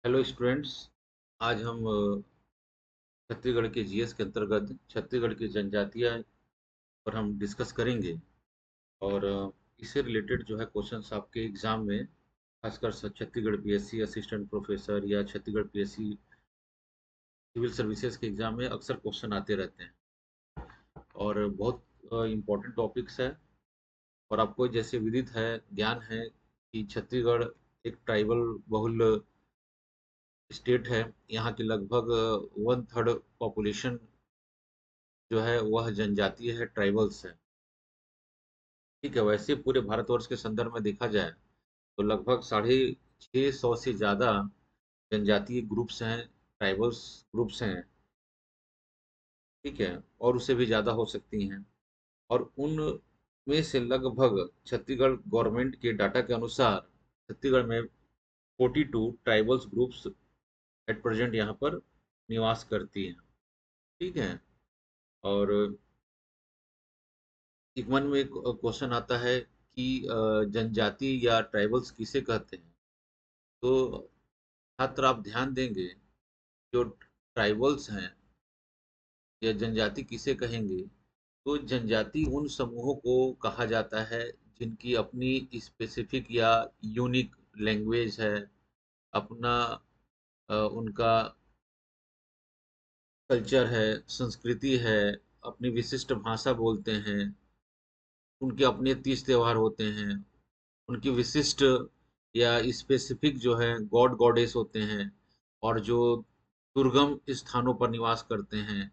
Hello students. आज हम छत्तीसगढ़ के जीएस के अंतर्गत छत्तीसगढ़ की जनजातियां पर हम डिस्कस करेंगे। और इससे रिलेटेड जो है क्वेश्चंस आपके एग्जाम में, खासकर छत्तीसगढ़ पीएससी असिस्टेंट प्रोफेसर या छत्तीसगढ़ पीएससी सिविल सर्विसेज के एग्जाम में अक्सर क्वेश्चन आते रहते हैं और बहुत इम्पोर्टेंट टॉपिक्स है। और आपको जैसे विदित है, ज्ञान है कि छत्तीसगढ़ एक ट्राइबल बहुल स्टेट है। यहाँ की लगभग 1/3 पॉपुलेशन जो है वह जनजातीय है, ट्राइबल्स है। ठीक है, वैसे पूरे भारतवर्ष के संदर्भ में देखा जाए तो लगभग 650 से ज़्यादा जनजातीय ग्रुप्स हैं, ट्राइबल्स ग्रुप्स हैं। ठीक है, और उससे भी ज़्यादा हो सकती हैं। और उन में से लगभग छत्तीसगढ़ गवर्नमेंट के डाटा के अनुसार छत्तीसगढ़ में 42 ट्राइबल्स ग्रुप्स एट प्रेजेंट यहाँ पर निवास करती हैं। ठीक है। और एक मन में क्वेश्चन आता है कि जनजाति या ट्राइबल्स किसे कहते हैं। तो छात्र आप ध्यान देंगे, जो ट्राइबल्स हैं या जनजाति किसे कहेंगे, तो जनजाति उन समूहों को कहा जाता है जिनकी अपनी स्पेसिफिक या यूनिक लैंग्वेज है, अपना उनका कल्चर है, संस्कृति है, अपनी विशिष्ट भाषा बोलते हैं, उनके अपने तीज त्योहार होते हैं, उनकी विशिष्ट या स्पेसिफिक जो है गॉड गॉडेस होते हैं, और जो दुर्गम स्थानों पर निवास करते हैं।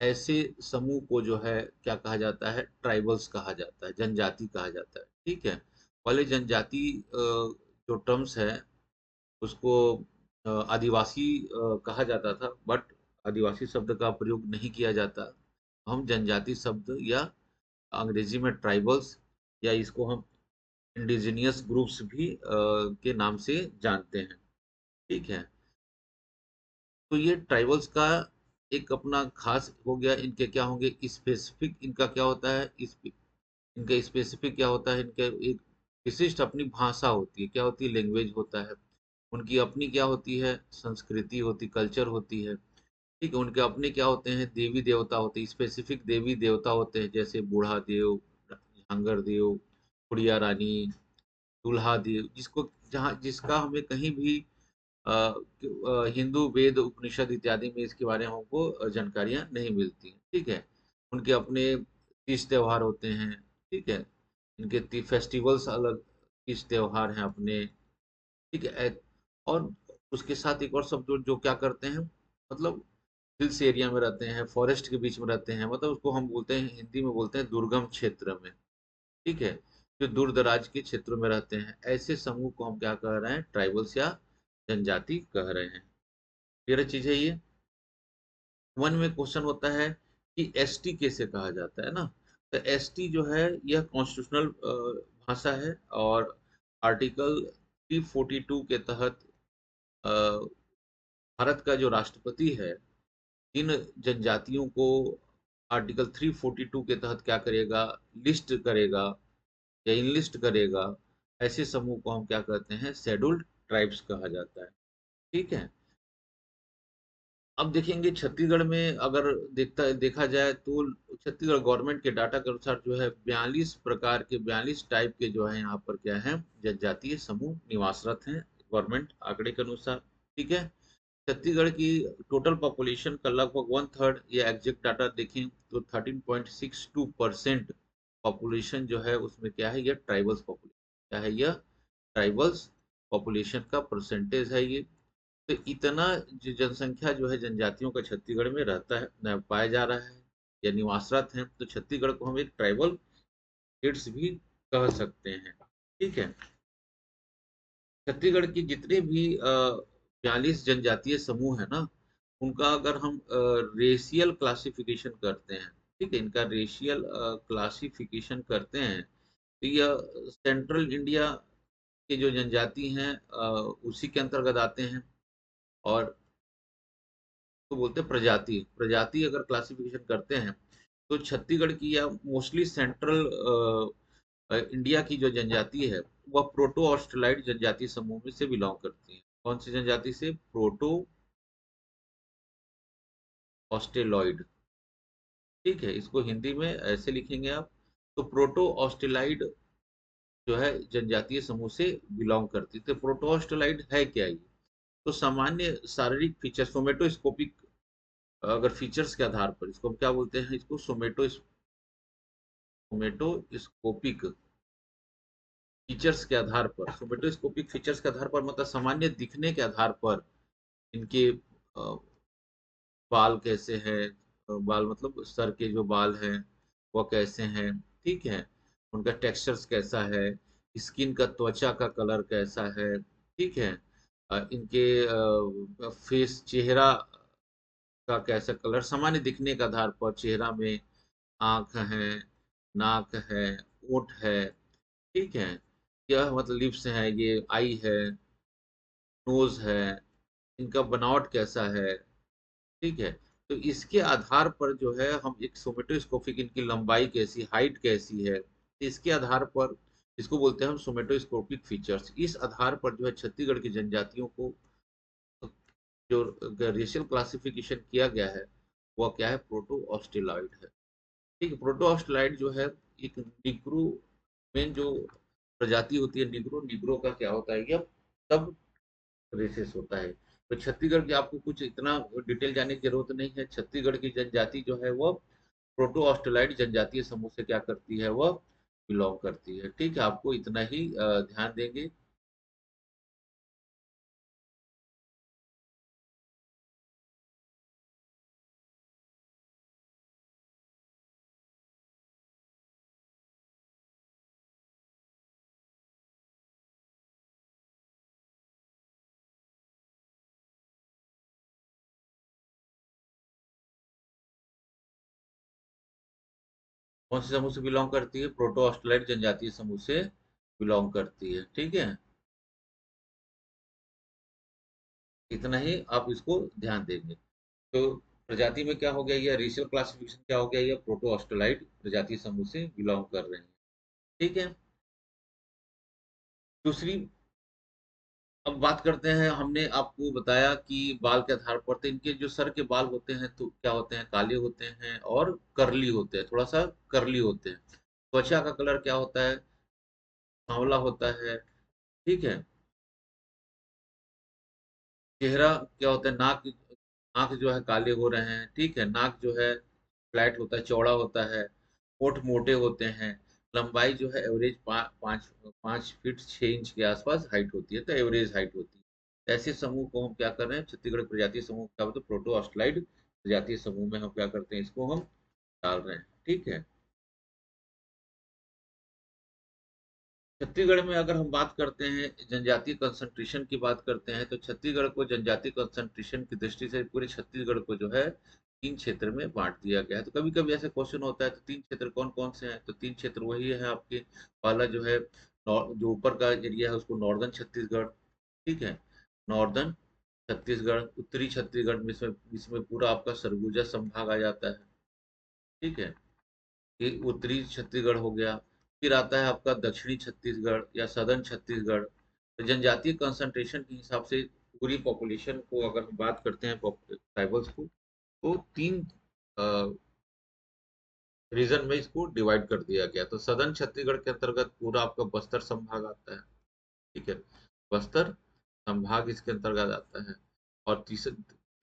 ऐसे समूह को जो है क्या कहा जाता है, ट्राइबल्स कहा जाता है, जनजाति कहा जाता है। ठीक है। पहले जनजाति जो टर्म्स है उसको आदिवासी कहा जाता था, बट आदिवासी शब्द का प्रयोग नहीं किया जाता। हम जनजाति शब्द या अंग्रेजी में ट्राइबल्स या इसको हम इंडिजिनियस ग्रुप्स भी के नाम से जानते हैं। ठीक है। तो ये ट्राइबल्स का एक अपना खास हो गया। इनके क्या होंगे स्पेसिफिक, इनका क्या होता है, इनका स्पेसिफिक क्या होता है, इनके एक विशिष्ट अपनी भाषा होती है, क्या होती है, लैंग्वेज होता है। उनकी अपनी क्या होती है, संस्कृति होती, कल्चर होती है। ठीक है। उनके अपने क्या होते हैं, देवी देवता होते हैं, स्पेसिफिक देवी देवता होते हैं, जैसे बूढ़ा देव, झांगर देव, बुढ़िया रानी, दूल्हा देव, जिसको जहाँ जिसका हमें कहीं भी हिंदू वेद उपनिषद इत्यादि में इसके बारे में हमको जानकारियां नहीं मिलती। ठीक है। उनके अपने तीज त्योहार होते हैं। ठीक है। इनके फेस्टिवल्स अलग, तीज त्योहार हैं अपने। ठीक है। और उसके साथ एक और सब जो क्या करते हैं, मतलब हिल्स एरिया में रहते हैं, फॉरेस्ट के बीच में रहते हैं, मतलब उसको हम बोलते हैं, हिंदी में बोलते हैं दुर्गम क्षेत्र में। ठीक है। जो दूर दराज के क्षेत्रों में रहते हैं, ऐसे समूह को हम क्या कह रहे हैं, ट्राइबल्स या जनजाति कह रहे हैं। क्लियर चीज है ये। वन में क्वेश्चन होता है कि एसटी कैसे कहा जाता है ना। तो एसटी जो है यह कॉन्स्टिट्यूशनल भाषा है, और आर्टिकल 342 के तहत अ, भारत का जो राष्ट्रपति है इन जनजातियों को आर्टिकल 342 के तहत क्या करेगा, लिस्ट करेगा या इनलिस्ट करेगा। ऐसे समूह को हम क्या कहते हैं, शेड्यूल्ड ट्राइब्स कहा जाता है। ठीक है। अब देखेंगे छत्तीसगढ़ में, अगर देखा जाए तो छत्तीसगढ़ गवर्नमेंट के डाटा के अनुसार जो है 42 प्रकार के, 42 टाइप के जो है यहाँ पर क्या है, जनजातीय समूह निवासरत हैं गवर्नमेंट आंकड़े के अनुसार। ठीक है। छत्तीसगढ़ की टोटल पॉपुलेशन का लगभग 1/3, या एग्जैक्ट डाटा देखें तो 13.62% पॉपुलेशन जो है उसमें क्या है, यह ट्राइबल्स पॉपुलेशन क्या है, यह ट्राइबल्स पॉपुलेशन का परसेंटेज है ये। तो इतना जनसंख्या जो है जनजातियों का छत्तीसगढ़ में रहता है, पाया जा रहा है या निवासरत है, तो छत्तीसगढ़ को हम एक ट्राइबल स्टेट्स भी कह सकते हैं। ठीक है। छत्तीसगढ़ की जितने भी 42 जनजातीय समूह है ना, उनका अगर हम रेशियल क्लासिफिकेशन करते हैं, ठीक है, इनका रेशियल क्लासिफिकेशन करते हैं, तो यह सेंट्रल इंडिया के जो जनजाति हैं उसी के अंतर्गत आते हैं। और तो बोलते हैं प्रजाति, प्रजाति अगर क्लासिफिकेशन करते हैं तो छत्तीसगढ़ की या मोस्टली सेंट्रल इंडिया की जो जनजाति है वह प्रोटो ऑस्ट्रेलाइड जनजाति समूह में से बिलोंग करती है। कौन सी जनजाति से? Proto Australoid. ठीक है, इसको हिंदी में ऐसे लिखेंगे आप। तो प्रोटो ऑस्ट्रेलाइड जो है जनजातीय समूह से बिलोंग करती है। तो प्रोटो ऑस्ट्रेलाइड है क्या ये? तो सामान्य शारीरिक फीचर सोमेटोस्कोपिक, अगर फीचर्स के आधार पर इसको हम क्या बोलते हैं, इसको सोमेटोस्कोपिक फीचर्स के आधार पर, सोमेटोस्कोपिक फीचर्स के आधार पर मतलब सामान्य दिखने के आधार पर इनके बाल कैसे हैं, बाल मतलब सर के जो बाल हैं वह कैसे हैं, ठीक है, उनका टेक्सचर्स कैसा है, स्किन का, त्वचा का कलर कैसा है, ठीक है, इनके फेस, चेहरा का कैसा कलर, सामान्य दिखने के आधार पर चेहरा में आंख है, नाक है, ओठ है, ठीक है, क्या मतलब लिप्स है, ये आई है, नोज है, इनका बनावट कैसा है, ठीक है। तो इसके आधार पर जो है हम एक सोमेटोस्कोपिक, इनकी लंबाई कैसी, हाइट कैसी है, इसके आधार पर इसको बोलते हैं हम सोमेटोस्कोपिक फीचर्स। इस आधार पर जो है छत्तीसगढ़ की जनजातियों को जो रेशियल क्लासिफिकेशन किया गया है वह क्या है, प्रोटो ऑस्ट्रेलॉइड है। ठीक है, प्रोटो ऑस्ट्रेलॉइड जो है एक निग्रो में जो प्रजाति होती है, निग्रो, निग्रो का क्या होता है, यह सब रेसेस होता है। तो छत्तीसगढ़ की आपको कुछ इतना डिटेल जानने की जरूरत नहीं है। छत्तीसगढ़ की जनजाति जो है वह प्रोटो ऑस्ट्रेलाइड जनजातीय समूह से क्या करती है, वह बिलोंग करती है। ठीक है, आपको इतना ही ध्यान देंगे। कौन से समूह से बिलोंग करती है? प्रोटो ऑस्ट्रेलाइड जनजातीय समूह से बिलोंग करती है। ठीक है, इतना ही आप इसको ध्यान देंगे। तो प्रजाति में क्या हो गया, ये रेशियल क्लासिफिकेशन क्या हो गया, ये प्रोटो ऑस्ट्रेलाइड प्रजाति समूह से बिलोंग कर रहे हैं। ठीक है, दूसरी, अब बात करते हैं, हमने आपको बताया कि बाल के आधार पर, तो इनके जो सर के बाल होते हैं तो क्या होते हैं, काले होते हैं और करली होते हैं, थोड़ा सा करली होते हैं। त्वचा का कलर क्या होता है, सांवला होता है। ठीक है, चेहरा क्या होता है, नाक, आंख जो है काले हो रहे हैं, ठीक है, नाक जो है फ्लैट होता है, चौड़ा होता है, होठ मोटे होते हैं, लंबाई जो है एवरेज 5 फीट 6 इंच के आसपास हाइट होती है, तो एवरेज हाइट होती है। ऐसे समूह को हम क्या कर रहे हैं, छत्तीसगढ़ प्रजातीय समूह क्या बोलते हैं, प्रोटो ऑस्ट्रालाइड प्रजातीय समूह में हम क्या करते हैं, इसको हम डाल रहे हैं। ठीक है, छत्तीसगढ़ में अगर हम बात करते हैं, जनजातीय कंसंट्रेशन की बात करते हैं, तो छत्तीसगढ़ को जनजातीय कंसंट्रेशन की दृष्टि से पूरे छत्तीसगढ़ को जो है 3 क्षेत्र में बांट दिया गया है। तो कभी कभी ऐसे क्वेश्चन होता है, तो 3 क्षेत्र कौन कौन से हैं, तो 3 क्षेत्र वही है आपके, पहला जो है जो ऊपर का एरिया है उसको नॉर्दर्न छत्तीसगढ़, ठीक है, नॉर्दर्न छत्तीसगढ़, उत्तरी छत्तीसगढ़ में, इसमें इसमें पूरा आपका सरगुजा संभाग आ जाता है। ठीक है, ये उत्तरी छत्तीसगढ़ हो गया। फिर आता है आपका दक्षिणी छत्तीसगढ़ या सदर्न छत्तीसगढ़। तो जनजातीय कंसंट्रेशन के हिसाब से पूरी पॉपुलेशन को अगर हम बात करते हैं ट्राइबल्स को, तो 3 रीजन में इसको डिवाइड कर दिया गया। तो सदर्न छत्तीसगढ़ के अंतर्गत पूरा आपका बस्तर संभाग आता है। ठीक है, बस्तर संभाग इसके अंतर्गत आता है। और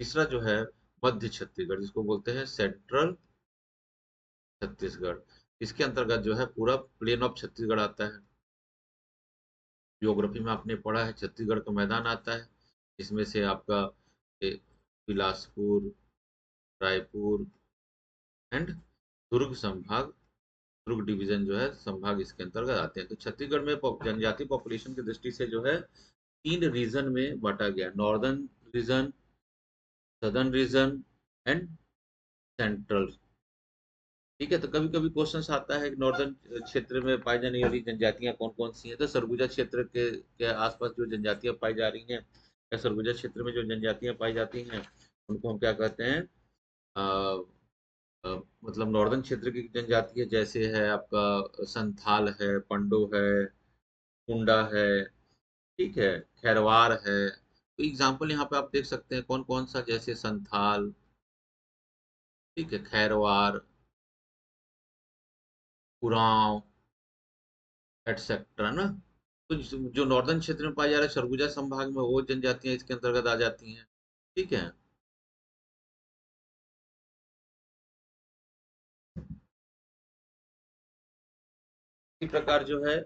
तीसरा जो है मध्य छत्तीसगढ़, जिसको बोलते हैं सेंट्रल छत्तीसगढ़, इसके अंतर्गत जो है पूरा प्लेन ऑफ छत्तीसगढ़ आता है। ज्योग्राफी में आपने पढ़ा है, छत्तीसगढ़ का मैदान आता है, इसमें से आपका बिलासपुर, रायपुर एंड दुर्ग संभाग, दुर्ग डिवीजन जो है संभाग इसके अंतर्गत आते हैं। तो छत्तीसगढ़ में जनजातीय पॉपुलेशन की दृष्टि से जो है 3 रीजन में बांटा गया, northern region, southern reason and central. ठीक है, तो कभी कभी क्वेश्चन आता है कि नॉर्दर्न क्षेत्र में पाई जाने वाली जनजातियां कौन कौन सी हैं, तो सरगुजा क्षेत्र के आसपास जो जनजातियां पाई जा रही हैं, या सरगुजा क्षेत्र में जो जनजातियां पाई जाती हैं, उनको हम क्या कहते हैं, अ, मतलब नॉर्दर्न क्षेत्र की जनजाति है, जैसे है आपका संथाल है, पंडो है, कुंडा है, ठीक है, खैरवार है, तो एग्जाम्पल यहाँ पे आप देख सकते हैं कौन कौन सा, जैसे संथाल, ठीक है, खैरवार, उरांव, एटसेट्रा ना। तो जो नॉर्दर्न क्षेत्र में पाया जा रहा है सरगुजा संभाग में, वो जनजातियां इसके अंतर्गत आ जाती हैं। ठीक है। इसी प्रकार जो है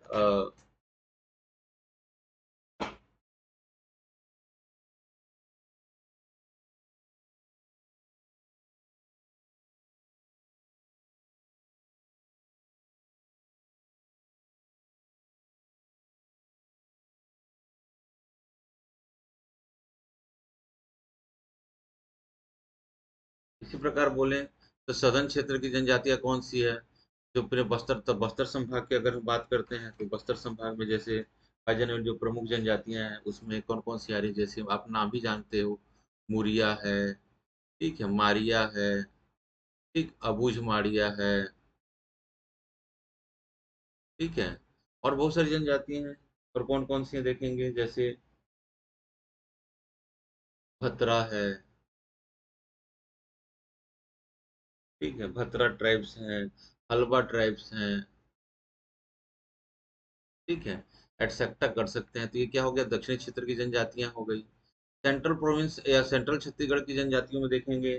इसी प्रकार बोले तो सदर्न क्षेत्र की जनजातियां कौन सी है? जो पूरे बस्तर, तब बस्तर संभाग की अगर हम बात करते हैं तो बस्तर संभाग में जैसे पाए जाने वाली जो प्रमुख जनजातियां हैं उसमें कौन कौन सी आ रही है, जैसे आप नाम भी जानते हो, मुरिया है, ठीक है, मारिया है, ठीक, अबूझ माड़िया है, ठीक है, और बहुत सारी जनजातियां हैं। और कौन कौन सी हैं देखेंगे, जैसे भतरा है, ठीक है, भतरा ट्राइब्स हैं, हलबा ट्राइब्स हैं, ठीक है, एटसेट्रा कर सकते हैं। तो ये क्या हो गया, दक्षिणी क्षेत्र की जनजातियां हो गई। सेंट्रल प्रोविंस या सेंट्रल छत्तीसगढ़ की जनजातियों में देखेंगे,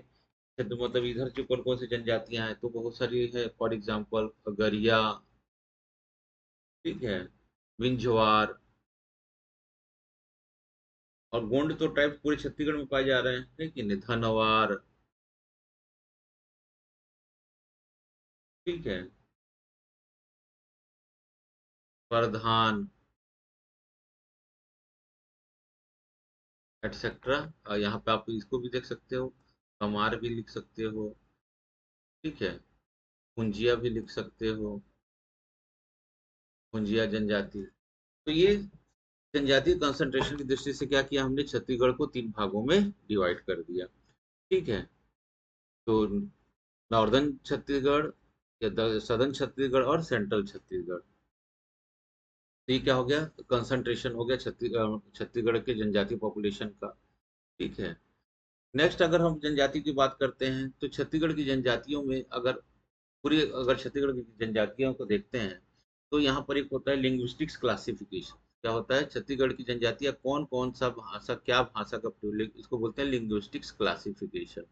तो मतलब इधर जो कौन कौन सी जनजातियां हैं, तो बहुत सारी है। फॉर एग्जाम्पल गरिया, ठीक है, विंझवार, और गोंड तो ट्राइब्स पूरे छत्तीसगढ़ में पाए जा रहे हैं, ठीक है, धनवार, ठीक है, प्रधान, एटसेट्रा। यहाँ पे आप इसको भी देख सकते हो, कमार भी लिख सकते हो, ठीक है, कुंजिया भी लिख सकते हो, कुंजिया जनजाति। तो ये जनजातीय कंसंट्रेशन की दृष्टि से क्या किया हमने, छत्तीसगढ़ को 3 भागों में डिवाइड कर दिया। ठीक है। तो नॉर्दर्न छत्तीसगढ़ या सदर्न छत्तीसगढ़ और सेंट्रल छत्तीसगढ़। तो ये क्या हो गया, कंसंट्रेशन हो गया छत्तीसगढ़ के जनजातीय पॉपुलेशन का। ठीक है। नेक्स्ट अगर हम जनजाति की बात करते हैं तो छत्तीसगढ़ की जनजातियों में अगर पूरी अगर छत्तीसगढ़ की जनजातियों को देखते हैं तो यहाँ पर एक होता है लिंग्विस्टिक्स क्लासिफिकेशन। क्या होता है, छत्तीसगढ़ की जनजातियां कौन कौन सा भाषा, क्या भाषा का प्रयोग, इसको बोलते हैं लिंग्विस्टिक्स क्लासिफिकेशन।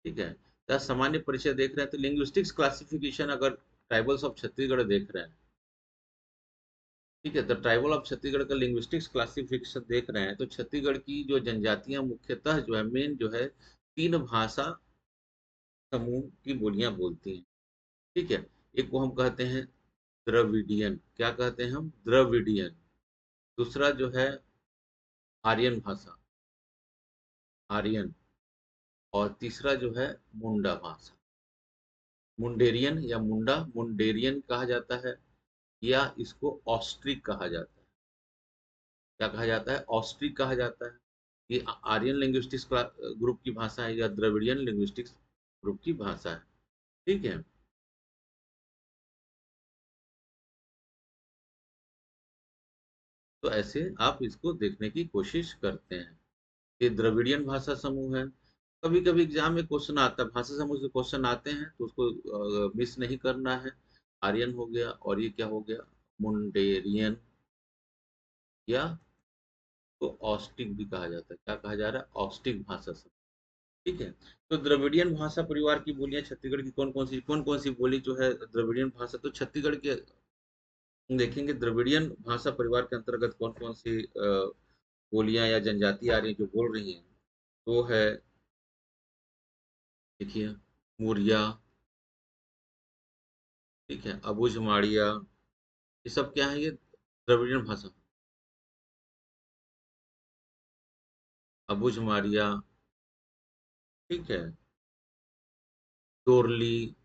ठीक है। तो सामान्य परिचय देख रहे हैं तो लिंग्विस्टिक्स क्लासिफिकेशन अगर ट्राइबल्स ऑफ छत्तीसगढ़ देख रहे हैं, ठीक है, तो ट्राइबल ऑफ छत्तीसगढ़ का लिंग्विस्टिक्स क्लासिफिकेशन देख रहे हैं तो छत्तीसगढ़ की जो जनजातियां मुख्यतः जो है मेन जो है 3 भाषा समूह की बोलियां बोलती हैं। ठीक है। एक को हम कहते हैं द्रविडियन, क्या कहते हैं हम, द्रविडियन। दूसरा जो है आर्यन भाषा, आर्यन। और तीसरा जो है मुंडा भाषा, मुंडेरियन या मुंडा, मुंडेरियन कहा जाता है, या इसको ऑस्ट्रिक कहा जाता है। क्या कहा जाता है, ऑस्ट्रिक कहा जाता है। ये आर्यन लिंग्विस्टिक्स ग्रुप की भाषा है या द्रविडियन लिंग्विस्टिक्स ग्रुप की भाषा है। ठीक है। तो ऐसे आप इसको देखने की कोशिश करते हैं। ये द्रविडियन भाषा समूह है। कभी कभी एग्जाम में क्वेश्चन आता है, भाषा समूह से क्वेश्चन आते हैं तो उसको मिस नहीं करना है। आर्यन हो गया, और ये क्या हो गया, मुंडेरियन, या तो ऑस्टिक भी कहा जाता है। क्या कहा जा रहा है, ऑस्टिक भाषा समूह। ठीक है। तो द्रविडियन भाषा परिवार की बोलियां छत्तीसगढ़ की कौन कौन सी बोली जो है द्रविडियन भाषा, तो छत्तीसगढ़ के देखेंगे द्रविडियन भाषा परिवार के अंतर्गत कौन कौन सी बोलियां या जनजाति आ रही हैं जो बोल रही हैं। तो है, देखिए, मुरिया, ठीक है, अबुझ माड़िया, ये सब क्या है, ये द्रविडियन भाषा। अबुझ माड़िया, ठीक है, दोरली,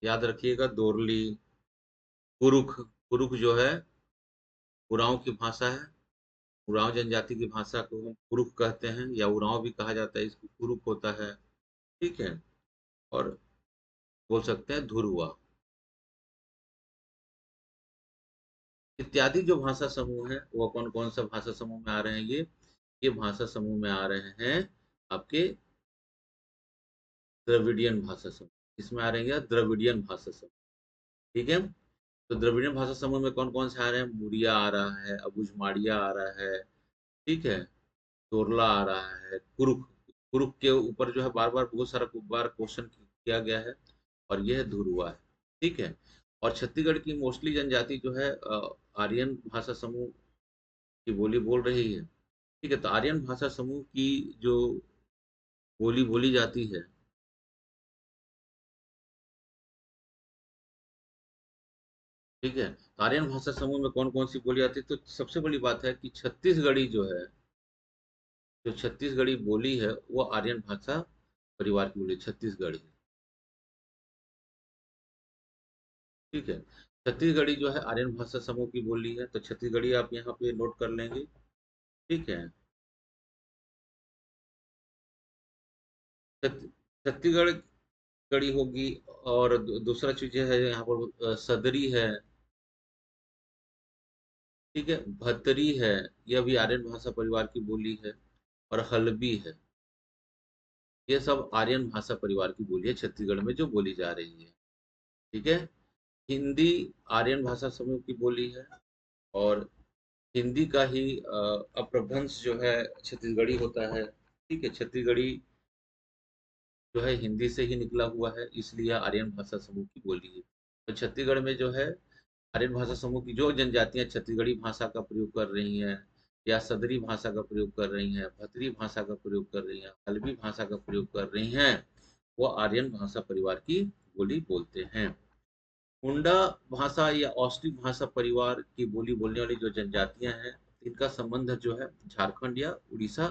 याद रखिएगा, दोरली, कुरुख, कुरुख जो है उरांव की भाषा है। उरांव जनजाति की भाषा को हम कुरुख कहते हैं, या उरांव भी कहा जाता है, इसको कुरुख होता है। ठीक है। और बोल सकते हैं धुरुआ। इत्यादि जो भाषा समूह है वो कौन कौन सा भाषा समूह में आ रहे हैं? ये भाषा समूह में आ रहे हैं आपके द्रविडियन भाषा समूह। इसमें आ रहे हैं द्रविडियन भाषा समूह। ठीक है, तो द्रविडियन भाषा समूह में कौन कौन से आ रहे हैं? मुड़िया आ रहा है, अबुझमाड़िया आ रहा है, ठीक है, तोरला आ रहा है, कुरुक। कुरुक के ऊपर जो है बार बार बहुत सारा बार क्वेश्चन किया गया है, और यह धुरुआ है। ठीक है, और छत्तीसगढ़ की मोस्टली जनजाति जो है आर्यन भाषा समूह की बोली बोल रही है। ठीक है, तो आर्यन भाषा समूह की जो बोली बोली जाती है, ठीक है, तो आर्यन भाषा समूह में कौन कौन सी बोली आती है? तो सबसे बड़ी बात है कि छत्तीसगढ़ी जो है, जो छत्तीसगढ़ी बोली है वो आर्यन भाषा परिवार की बोली छत्तीसगढ़ी। ठीक है, छत्तीसगढ़ी जो है आर्यन भाषा समूह की बोली है, तो छत्तीसगढ़ी आप यहाँ पे नोट कर लेंगे। ठीक है, छत्तीसगढ़ कड़ी होगी, और दूसरा चीज है यहाँ पर सदरी है। ठीक है, भतरी है, यह भी आर्यन भाषा परिवार की बोली है, और हलबी है। ये सब आर्यन भाषा परिवार की बोली है छत्तीसगढ़ में जो बोली जा रही है। ठीक है, हिंदी आर्यन भाषा समूह की बोली है, और हिंदी का ही अपभ्रंश जो है छत्तीसगढ़ी होता है। ठीक है, छत्तीसगढ़ी जो है हिंदी से ही निकला हुआ है, इसलिए आर्यन भाषा समूह की बोली है। तो छत्तीसगढ़ में जो है आर्यन भाषा समूह की जो जनजातियां छत्तीसगढ़ी भाषा का प्रयोग कर रही हैं, या सदरी भाषा का प्रयोग कर रही हैं, भतरी भाषा का प्रयोग कर रही हैं, हल्बी भाषा का प्रयोग कर रही हैं, वो आर्यन भाषा परिवार की बोली बोलते हैं। मुंडा भाषा या ऑस्ट्रिक भाषा परिवार की बोली बोलने वाली जो जनजातियां हैं, इनका संबंध जो है झारखंड या उड़ीसा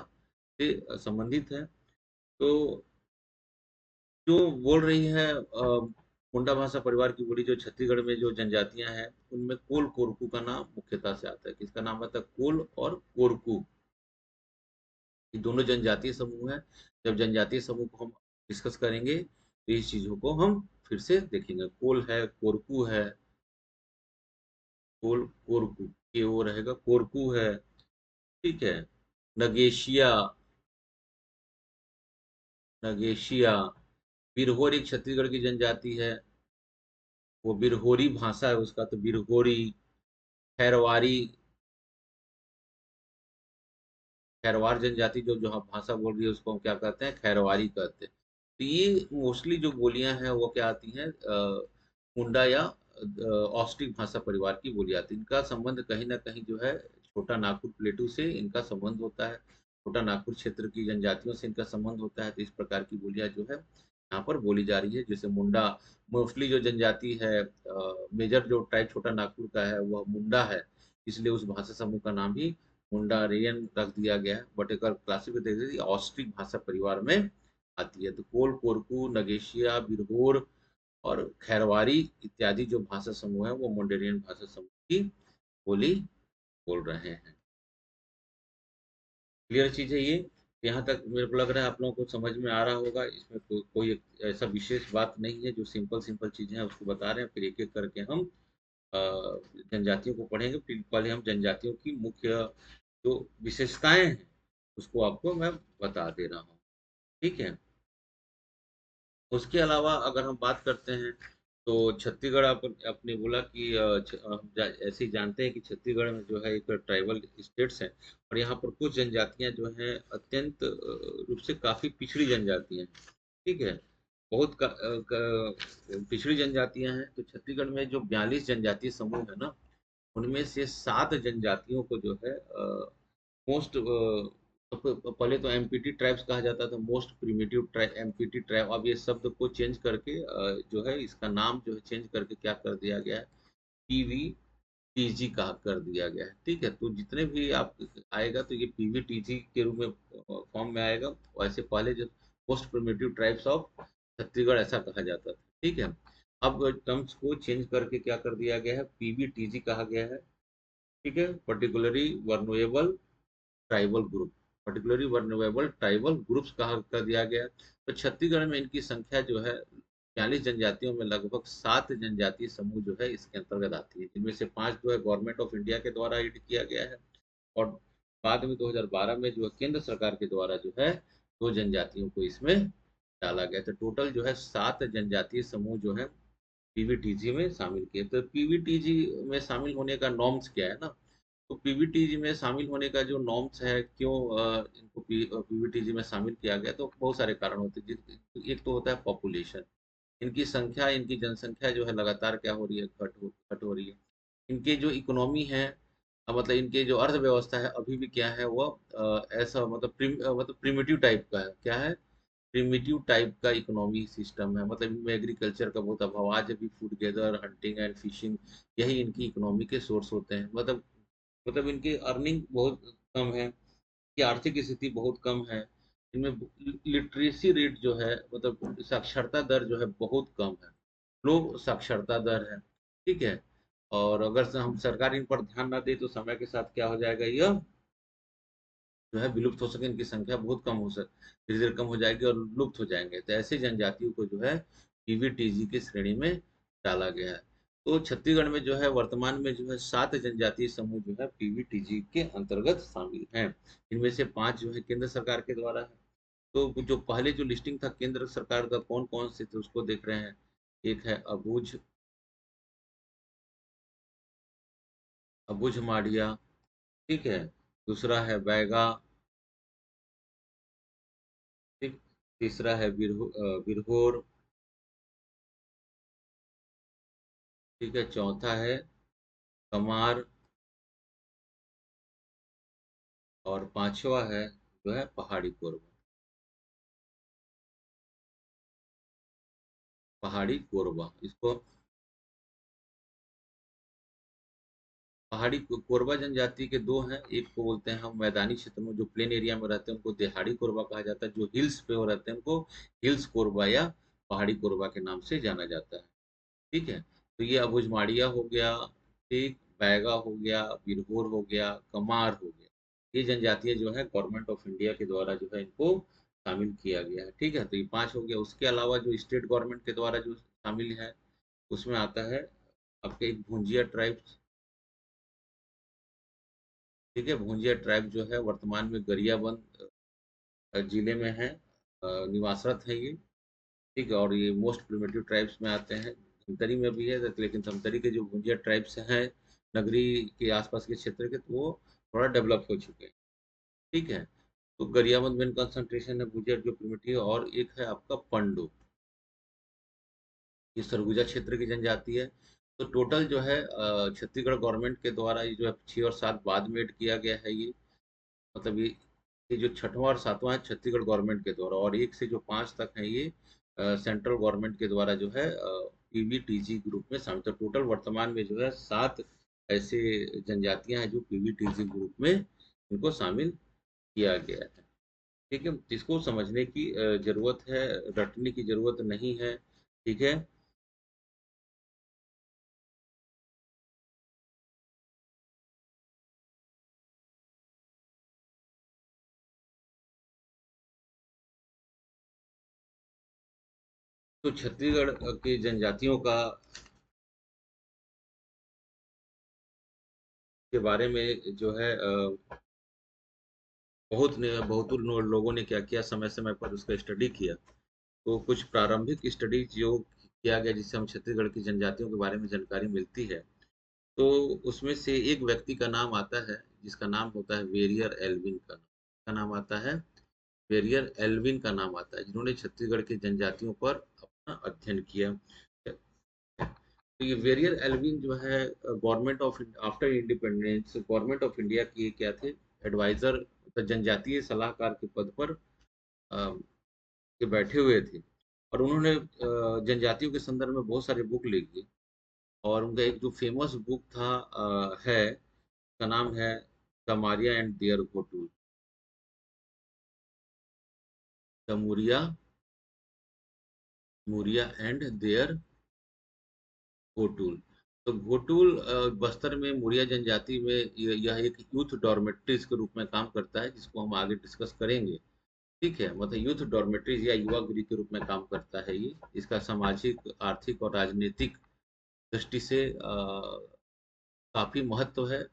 से संबंधित है। तो जो बोल रही है मुंडा भाषा परिवार की बोली जो छत्तीसगढ़ में जो जनजातियां हैं, उनमें कोल कोरकू का नाम मुख्यतः से आता है। किसका नाम आता है? कोल और कोरकू। ये दोनों जनजातीय समूह है। जब जनजातीय समूह को हम डिस्कस करेंगे तो इस चीजों को हम फिर से देखेंगे। कोल है, कोरकू है, कोल कोरकू के वो रहेगा, कोरकू है। ठीक है, नगेशिया, नगेशिया, बिरहोर एक छत्तीसगढ़ की जनजाति है, वो बिरहोरी भाषा है उसका, तो बिरहोरी। खैरवारी, खैरवार जनजाति जो जो हम भाषा बोल रही है उसको हम क्या कहते हैं? खैरवारी कहते हैं। तो ये मोस्टली जो बोलियां हैं वो क्या आती हैं? मुंडा या ऑस्ट्रिक भाषा परिवार की बोली आती है। इनका संबंध कहीं ना कहीं जो है छोटा नागपुर प्लेटू से इनका संबंध होता है, छोटा नागपुर क्षेत्र की जनजातियों से इनका संबंध होता है। तो इस प्रकार की बोलियां जो है यहाँ पर बोली जा रही है। जैसे मुंडा, मोस्टली जो जनजाति है, मेजर जो ट्राइब छोटा नागपुर का है वह मुंडा है, इसलिए उस भाषा समूह का नाम भी मुंडारियन रख दिया गया है। बट अगर क्लासिक देखिए ऑस्ट्रिक भाषा परिवार में आती है। तो कोल कोरकू, नगेशिया, बिरहोर और खैरवारी इत्यादि जो भाषा समूह है वो मुंडेरियन भाषा समूह की बोली बोल रहे हैं। क्लियर चीज है ये? यहाँ तक मेरे को लग रहा है आप लोगों को समझ में आ रहा होगा। इसमें कोई ऐसा विशेष बात नहीं है, जो सिंपल सिंपल चीजें हैं उसको बता रहे हैं। फिर एक एक करके हम जनजातियों को पढ़ेंगे। फिर पहले हम जनजातियों की मुख्य जो विशेषताएं हैं उसको आपको मैं बता दे रहा हूँ। ठीक है, उसके अलावा अगर हम बात करते हैं तो छत्तीसगढ़, आपने बोला कि हम ऐसे ही जानते हैं कि छत्तीसगढ़ में जो है एक ट्राइबल स्टेट्स हैं, और यहाँ पर कुछ जनजातियां जो हैं अत्यंत रूप से काफी पिछड़ी जनजातियां हैं। ठीक है, बहुत पिछड़ी जनजातियां हैं। तो छत्तीसगढ़ में जो 42 जनजातीय समूह है ना, उनमें से 7 जनजातियों को जो है मोस्ट, पहले तो एमपीटी ट्राइब्स कहा जाता था, most primitive tribe, empty tribe. अब ये शब्द को चेंज करके जो है इसका नाम जो है चेंज करके क्या कर दिया गया है? पीवीटीजी कहा कर दिया गया है। ठीक है, तो जितने भी आप आएगा तो ये पीवीटीजी के रूप में फॉर्म में आएगा। वैसे पहले जो most primitive tribes of Chhattisgarh ऐसा कहा जाता था। ठीक है, अब टर्म्स को चेंज करके क्या कर दिया गया है? पीवीटीजी कहा गया है। ठीक है, particularly vulnerable tribal group, particularly vulnerable tribal groups कहा कर दिया गया। तो छत्तीसगढ़ में इनकी संख्या जो है 40 जनजातियों में लगभग 7 जनजातीय समूह जो है इसके अंतर्गत आती है, जिनमें से 5 जो है गवर्नमेंट ऑफ इंडिया के द्वारा एड किया गया है, और बाद में 2012 में जो है केंद्र सरकार के द्वारा जो है 2 जनजातियों को इसमें डाला गया। तो टोटल जो है 7 जनजातीय समूह जो है पीवीटीजी में शामिल किए। तो पीवीटीजी में शामिल होने का नॉर्म्स क्या है ना, तो पीवीटीजी में शामिल होने का जो नॉर्म्स है, क्यों इनको पीवीटीजी में शामिल किया गया, तो बहुत सारे कारण होते हैं। एक तो होता है पॉपुलेशन, इनकी संख्या, इनकी जनसंख्या जो है लगातार क्या हो रही है, घट हो रही है। इनके जो इकोनॉमी है, मतलब इनके जो अर्थव्यवस्था है अभी भी क्या है, वो ऐसा मतलब मतलब प्रिमिटिव टाइप का है। क्या है? प्रिमिटिव टाइप का इकोनॉमी सिस्टम है, मतलब इनमें एग्रीकल्चर का बहुत अभाव। आज अभी food gather, hunting and fishing, यही इनकी इकोनॉमी के सोर्स होते हैं। मतलब इनकी अर्निंग बहुत कम है, की आर्थिक स्थिति बहुत कम है। इनमें लिटरेसी रेट जो है, मतलब साक्षरता दर जो है बहुत कम है, लो साक्षरता दर है। ठीक है। और अगर से हम सरकार इन पर ध्यान ना दे तो समय के साथ क्या हो जाएगा, यह जो है विलुप्त हो सके, इनकी संख्या बहुत कम हो सके, धीरे धीरे कम हो जाएगी और लुप्त हो जाएंगे। तो ऐसे जनजातियों को जो है पीवीटीजी की श्रेणी में डाला गया है। तो छत्तीसगढ़ में जो है वर्तमान में जो है 7 जनजातीय समूह जो है पीवीटीजी के अंतर्गत शामिल हैं। इनमें से 5 जो है केंद्र सरकार के द्वारा है। तो जो पहले जो लिस्टिंग था केंद्र सरकार का, कौन कौन से थे उसको देख रहे हैं। एक है अबुझ माड़िया। ठीक है। दूसरा है बैगा। ठीक। तीसरा है बिरहोर। ठीक है। चौथा है कमार। और पांचवा है जो है पहाड़ी कोरबा। पहाड़ी कोरबा इसको, कोरबा जनजाति के दो हैं। एक को बोलते हैं हम मैदानी क्षेत्र में जो प्लेन एरिया में रहते हैं उनको देहाड़ी कोरबा कहा जाता है। जो हिल्स पे हो रहते हैं उनको हिल्स कोरबा या पहाड़ी कोरबा के नाम से जाना जाता है। ठीक है। तो ये अबुझमाड़िया हो गया, ठीक, बैगा हो गया, बिरहोर हो गया, कमार हो गया। ये जनजातियां जो है गवर्नमेंट ऑफ इंडिया के द्वारा जो है इनको शामिल किया गया है। ठीक है। तो ये 5 हो गया। उसके अलावा जो स्टेट गवर्नमेंट के द्वारा जो शामिल है उसमें आता है आपके एक भुंजिया ट्राइब। ठीक है। भुंजिया ट्राइब जो है वर्तमान में गरियाबंद जिले में है, निवासरत है ये। ठीक है। और ये मोस्ट प्रिमिटिव ट्राइब्स में आते हैं। धमतरी में भी है, लेकिन धमतरी के जो भुंजिया ट्राइब्स हैं नगरी के आसपास के क्षेत्र के, तो वो थोड़ा डेवलप हो चुके हैं। ठीक है। तो गरियाबंद मेन कंसंट्रेशन है भुंजिया जो प्रिमिटिव। और एक है आपका पंडो, ये सरगुजा क्षेत्र की जनजाति है। तो टोटल जो है छत्तीसगढ़ गवर्नमेंट के द्वारा ये जो है 6 और 7 बाद में ऐड किया गया है ये। मतलब ये जो छठवां और सातवां है छत्तीसगढ़ गवर्नमेंट के द्वारा, और 1 से जो 5 तक है ये सेंट्रल गवर्नमेंट के द्वारा जो है पीवीटीजी ग्रुप में शामिल। तो टोटल वर्तमान में जो है 7 ऐसे जनजातियां हैं जो पीवीटीजी ग्रुप में इनको शामिल किया गया है। ठीक है। इसको समझने की जरूरत है, रटने की जरूरत नहीं है। ठीक है। तो छत्तीसगढ़ की जनजातियों का के बारे में जो है बहुत लोगों ने क्या किया, समय समय पर उसका स्टडी किया। तो कुछ प्रारंभिक स्टडी जो किया गया जिससे हम छत्तीसगढ़ की जनजातियों के बारे में जानकारी मिलती है, तो उसमें से एक व्यक्ति का नाम आता है जिसका नाम होता है वेरियर एल्विन का नाम आता है। वेरियर एल्विन का नाम आता है, जिन्होंने छत्तीसगढ़ की जनजातियों पर अपना अध्ययन किया। तो ये वेरियर एल्विन जो है government of after independence government of India की क्या थे, एडवाइजर, तो जनजातीय सलाहकार के पद पर के बैठे हुए थे। और उन्होंने जनजातियों के संदर्भ में बहुत सारे बुक लिखी। और उनका एक जो फेमस बुक था है, का नाम है कमारिया एंड देयर घोटूल। कमूरिया, मूरिया एंड देयर घोटूल। तो घोटूल बस्तर में मुरिया जनजाति में यह एक यूथ डॉर्मेट्रीज के रूप में काम करता है, जिसको हम आगे डिस्कस करेंगे। ठीक है, मतलब यूथ डॉर्मेट्रीज या युवा गृह के रूप में काम करता है ये। इसका सामाजिक, आर्थिक और राजनीतिक दृष्टि से काफी महत्व है।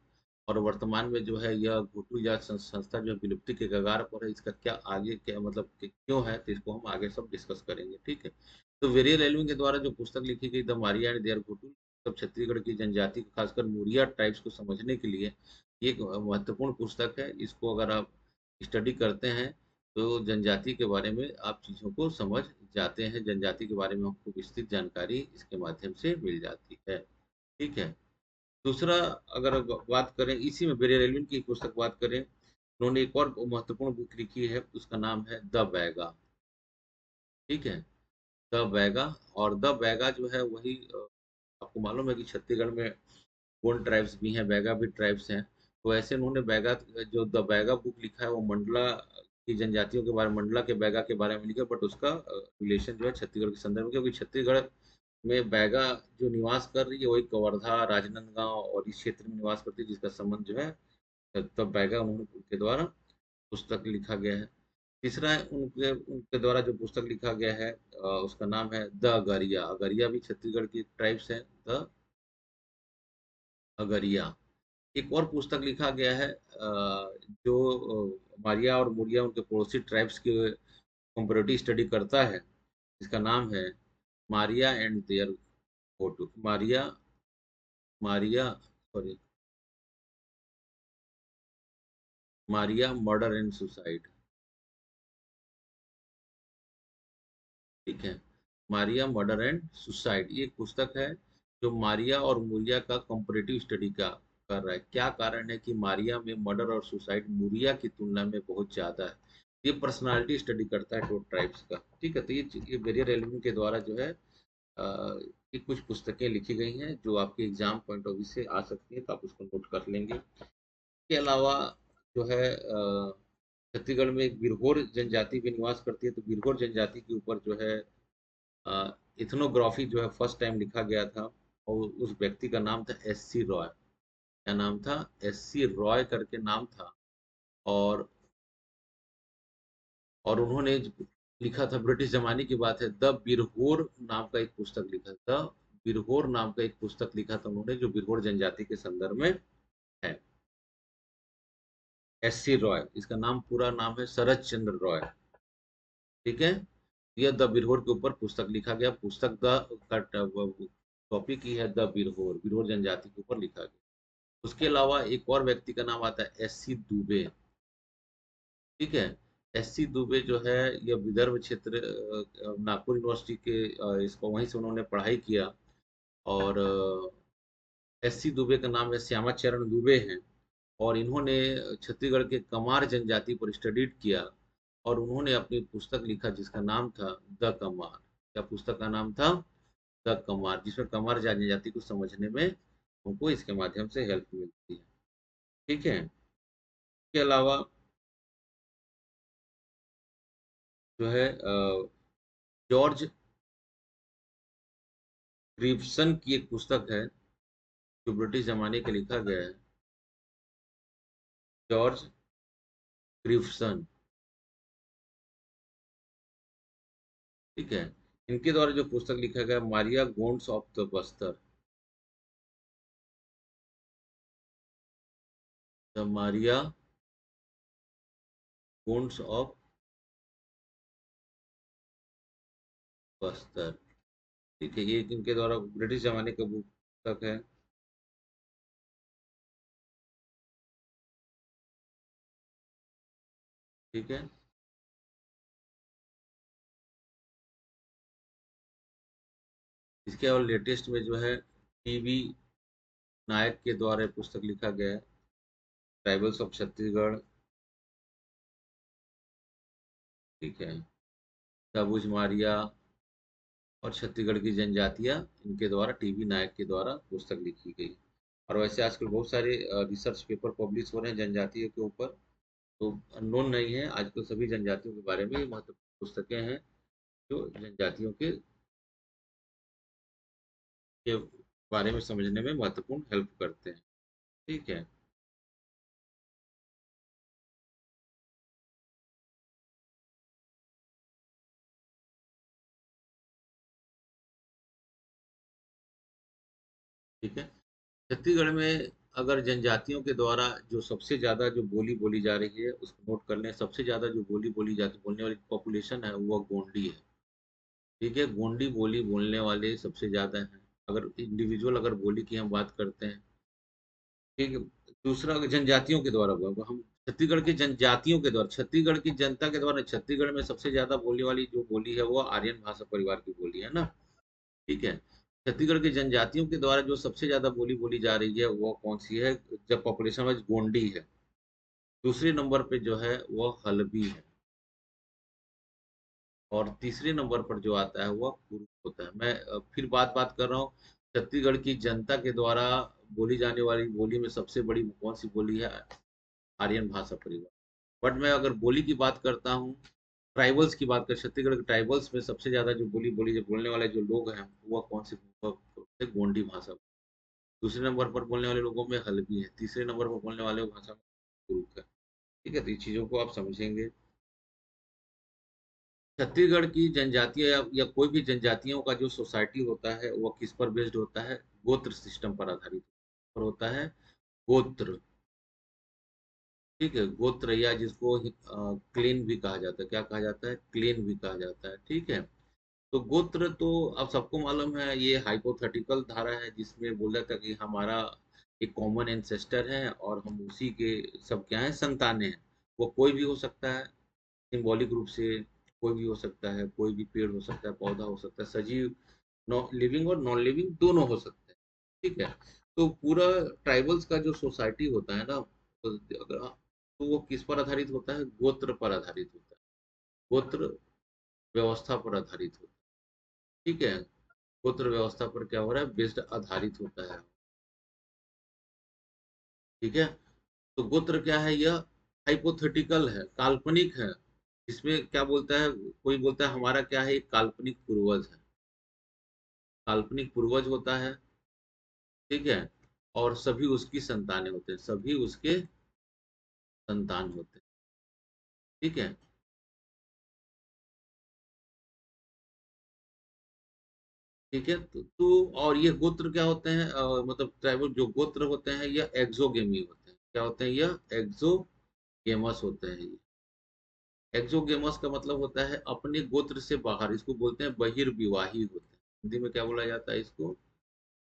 और वर्तमान में जो है यह घुटू या संस्था जो विलुप्ति के कगार पर है, इसका क्या आगे क्या मतलब क्यों है, तो इसको हम आगे सब डिस्कस करेंगे। ठीक है, तो वेरियल एल्विन के द्वारा जो पुस्तक लिखी गई द मारिया एंड देयर घुटू, सब छत्तीसगढ़ की जनजाति खासकर मुरिया ट्राइब्स को समझने के लिए ये एक महत्वपूर्ण पुस्तक है। इसको अगर आप स्टडी करते हैं तो जनजाति के बारे में आप चीज़ों को समझ जाते हैं, जनजाति के बारे में आपको विस्तृत जानकारी इसके माध्यम से मिल जाती है। ठीक है, दूसरा, अगर बात करें इसी में बेरियर एल्विन की पुस्तक बात करें, उन्होंने एक और महत्वपूर्ण बुक लिखी है, उसका नाम है द बैगा। ठीक है, द बैगा। और द बैगा जो है वही आपको मालूम है कि छत्तीसगढ़ में गोंड ट्राइब्स भी हैं, बैगा भी ट्राइब्स हैं। तो ऐसे उन्होंने बैगा, जो द बैगा बुक लिखा है वो मंडला की जनजातियों के बारे में, मंडला के बैगा के बारे में लिखा, बट उसका रिलेशन जो है छत्तीसगढ़ के संदर्भ में, क्योंकि छत्तीसगढ़ में बैगा जो निवास कर रही है वही कवर्धा, राजनांदगांव और इस क्षेत्र में निवास करती है, जिसका संबंध जो है तब बैगा उन्होंने उनके द्वारा पुस्तक लिखा गया है। तीसरा है उनके उनके द्वारा जो पुस्तक लिखा गया है उसका नाम है द अगरिया। अगरिया भी छत्तीसगढ़ की ट्राइब्स है, द अगरिया। एक और पुस्तक लिखा गया है जो मारिया और मुरिया उनके पड़ोसी ट्राइब्स के कंपैरेटिव स्टडी करता है, जिसका नाम है Maria and their photo, Maria, Maria, sorry, Maria murder and suicide. ठीक है, मारिया मर्डर एंड सुसाइड, ये एक पुस्तक है जो मारिया और मुरिया का कंपैरेटिव स्टडी का कर रहा है। क्या कारण है कि मारिया में मर्डर और सुसाइड मुरिया की तुलना में बहुत ज्यादा है। ये पर्सनालिटी स्टडी करता है टू ट्राइब्स का। ठीक है, तो ये बेरियर एल्विन के द्वारा जो है ये कुछ पुस्तकें लिखी गई हैं जो आपके एग्जाम पॉइंट ऑफ व्यू से आ सकती है, तो आप उसको नोट कर लेंगे। इसके अलावा जो है छत्तीसगढ़ में एक बिरहोर जनजाति भी निवास करती है, तो बिरहोर जनजाति के ऊपर जो है इथनोग्राफी जो है फर्स्ट टाइम लिखा गया था, और उस व्यक्ति का नाम था एस सी रॉय। क्या नाम था? एस सी रॉय करके नाम था। और उन्होंने लिखा था, ब्रिटिश जमाने की बात है, द बिरहोर नाम का एक पुस्तक लिखा था। बिरहोर नाम का एक पुस्तक लिखा था उन्होंने, जो बिरहोर जनजाति के संदर्भ में है। एस सी रॉय, इसका नाम पूरा नाम है शरद चंद्र रॉय। ठीक है, यह द बिरहोर के ऊपर पुस्तक लिखा गया। पुस्तक द का टॉपिक ही है द बिरहोर, बिरहोर जनजाति के ऊपर लिखा गया। उसके अलावा एक और व्यक्ति का नाम आता है एस सी दुबे। ठीक है, एस सी दुबे जो है यह विदर्भ क्षेत्र नागपुर यूनिवर्सिटी के इसको वहीं से उन्होंने पढ़ाई किया। और एस सी दुबे का नाम है श्यामा चरण दुबे है। और इन्होंने छत्तीसगढ़ के कमार जनजाति पर स्टडीड किया, और उन्होंने अपनी पुस्तक लिखा जिसका नाम था द कमार। क्या पुस्तक का नाम था? द कमार, जिसमें कमार जनजाति को समझने में हमको इसके माध्यम से हेल्प मिलती है। ठीक है, इसके अलावा जो है जॉर्ज ग्रीवसन की एक पुस्तक है जो ब्रिटिश जमाने के लिखा गया है, जॉर्ज ग्रीवसन। ठीक है, इनके द्वारा जो पुस्तक लिखा गया Maria Gonds of the Bastar, the Maria Gonds of Bastar. ठीक है, ये इनके द्वारा ब्रिटिश जमाने का पुस्तक है। ठीक है, इसके और लेटेस्ट में जो है टीवी नायक के द्वारा पुस्तक लिखा गया है, ट्राइबल्स ऑफ छत्तीसगढ़। ठीक है, तबुज मारिया और छत्तीसगढ़ की जनजातियां, इनके द्वारा टीवी नायक के द्वारा पुस्तक लिखी गई। और वैसे आजकल बहुत सारे रिसर्च पेपर पब्लिश हो रहे हैं जनजातियों के ऊपर, तो अननोन नहीं है, आजकल सभी जनजातियों के बारे में महत्वपूर्ण पुस्तकें हैं जो जनजातियों के बारे में समझने में महत्वपूर्ण हेल्प करते हैं। ठीक है, ठीक है। छत्तीसगढ़ में अगर जनजातियों के द्वारा जो सबसे ज्यादा जो बोली बोली जा रही है उसको नोट कर लें। सबसे ज्यादा जो बोली बोली जाती बोलने वाली पॉपुलेशन है वो गोंडी है। ठीक है, गोंडी बोली बोलने वाले सबसे ज्यादा हैं। अगर इंडिविजुअल अगर बोली की हम बात करते हैं, ठीक है। दूसरा अगर जनजातियों के द्वारा हुआ, हम छत्तीसगढ़ की जनजातियों के द्वारा, छत्तीसगढ़ की जनता के द्वारा, छत्तीसगढ़ में सबसे ज्यादा बोलने वाली जो बोली है वो आर्यन भाषा परिवार की बोली है ना। ठीक है। छत्तीसगढ़ की जनजातियों के द्वारा जो सबसे ज्यादा बोली बोली जा रही है वो कौन सी है? जब पॉपुलेशन वाइज गोंडी है। दूसरे नंबर पे जो है वो हल्बी है। और तीसरे नंबर पर जो आता है वो कुरुप होता है। मैं फिर बात बात कर रहा हूँ, छत्तीसगढ़ की जनता के द्वारा बोली जाने वाली बोली में सबसे बड़ी कौन सी बोली है? आर्यन भाषा परिवार। बट मैं अगर बोली की बात करता हूँ, ट्राइबल्स की बात कर, छत्तीसगढ़ के ट्राइबल्स में सबसे ज्यादा जो बोली बोली जो बोलने वाले जो लोग हैं वो कौन सी? गोंडी भाषा। दूसरे नंबर पर बोलने वाले लोगों में हल्बी है। तीसरे नंबर पर बोलने वाले भाषा में कुरुक है। ठीक है, तो इस चीजों को आप समझेंगे। छत्तीसगढ़ की जनजातीय या कोई भी जनजातियों का जो सोसाइटी होता है वो किस पर बेस्ड होता है? गोत्र सिस्टम पर आधारित पर होता है। गोत्र। ठीक है, गोत्र, या जिसको क्लेन भी कहा जाता है। क्या कहा जाता है? क्लेन भी कहा जाता है। ठीक है। तो गोत्र तो अब सबको मालूम है, ये हाइपोथेटिकल धारा है जिसमें बोला था कि हमारा एक कॉमन एंसेस्टर है और हम उसी के सब क्या है? संतानें हैं। वो कोई भी हो सकता है, सिंबॉलिक रूप से कोई भी हो सकता है, कोई भी पेड़ हो सकता है, पौधा हो सकता है, सजीव, लिविंग और नॉन लिविंग दोनों हो सकते हैं। ठीक है। तो पूरा ट्राइबल्स का जो सोसाइटी होता है ना, तो अगर तो वो किस पर आधारित होता है? गोत्र पर आधारित होता है। गोत्र व्यवस्था पर आधारित होता है। ठीक है। गोत्र व्यवस्था पर क्या हो रहा है? बेस्ड आधारित होता है। ठीक है। तो गोत्र क्या है? यह हाइपोथेटिकल है, काल्पनिक है। इसमें क्या बोलता है, कोई बोलता है हमारा क्या है? एक काल्पनिक पूर्वज है। काल्पनिक पूर्वज होता है। ठीक है। और सभी उसकी संतानें होते हैं, सभी उसके संतान होते हैं। ठीक है। ठीक है। और ये गोत्र क्या होते हैं? मतलब ट्राइबल जो गोत्र होते हैं यह एक्सोगेमी होते हैं। क्या होते हैं? यह एक्सोगेमस होते हैं ये। एक्सोगेमस का मतलब होता है अपने गोत्र से बाहर, इसको बोलते हैं बहिर्विवाही होते हैं। हिंदी में क्या बोला जाता है इसको?